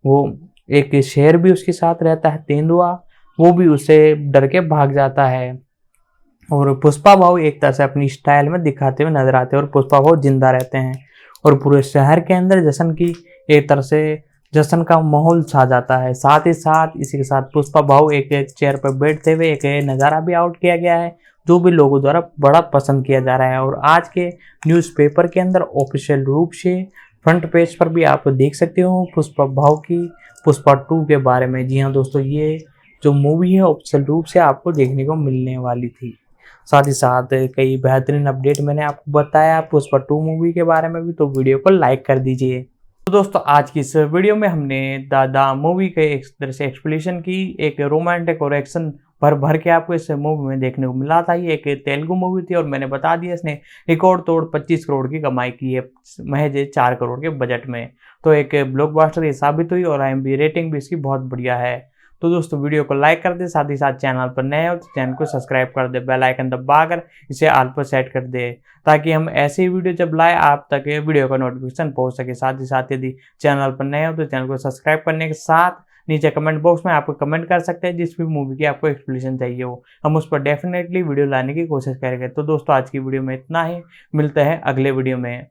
वो एक शेर भी उसके साथ रहता है, तेंदुआ, वो भी उससे डर के भाग जाता है। और पुष्पा भाऊ एक तरह से अपनी स्टाइल में दिखाते हुए नजर आते हैं, और पुष्पा भाऊ जिंदा रहते हैं, और पूरे शहर के अंदर जश्न की एक तरह से जश्न का माहौल छा जाता है। साथ ही साथ इसी के साथ पुष्पा भाऊ एक चेयर पर बैठते हुए एक नज़ारा भी आउट किया गया है, जो भी लोगों द्वारा बड़ा पसंद किया जा रहा है। और आज के न्यूज़पेपर के अंदर ऑफिशियल रूप से फ्रंट पेज पर भी आप देख सकते हो पुष्पा भाऊ की पुष्पा 2 के बारे में। जी हाँ दोस्तों, ये जो मूवी है ऑफिशियल रूप से आपको देखने को मिलने वाली थी। साथ ही साथ कई बेहतरीन अपडेट मैंने आपको बताया पुष्पा 2 मूवी के बारे में भी, तो वीडियो को लाइक कर दीजिए। तो दोस्तों आज की इस वीडियो में हमने दादा मूवी के एक तरह से एक्सप्लेनेशन की। एक रोमांटिक और एक्शन भर भर के आपको इस मूवी में देखने को मिला था। ये एक तेलुगु मूवी थी और मैंने बता दिया इसने रिकॉर्ड तोड़ 25 करोड़ की कमाई की है महज 4 करोड़ के बजट में। तो एक ब्लॉकबस्टर ये साबित हुई और IMDb रेटिंग भी इसकी बहुत बढ़िया है। तो दोस्तों वीडियो को लाइक कर दे, साथ ही साथ चैनल पर नए हो तो चैनल को सब्सक्राइब कर दे, बेल आइकन दबाकर इसे ऑल पर सेट कर दे ताकि हम ऐसी वीडियो जब लाए आप तक वीडियो का नोटिफिकेशन पहुंच सके। साथ ही साथ यदि चैनल पर नए हो तो चैनल को सब्सक्राइब करने के साथ नीचे कमेंट बॉक्स में आप कमेंट कर सकते हैं जिस भी मूवी की आपको एक्सप्लेनेशन चाहिए हो, हम उस पर डेफिनेटली वीडियो लाने की कोशिश करेंगे। तो दोस्तों आज की वीडियो में इतना ही, मिलते हैं अगले वीडियो में।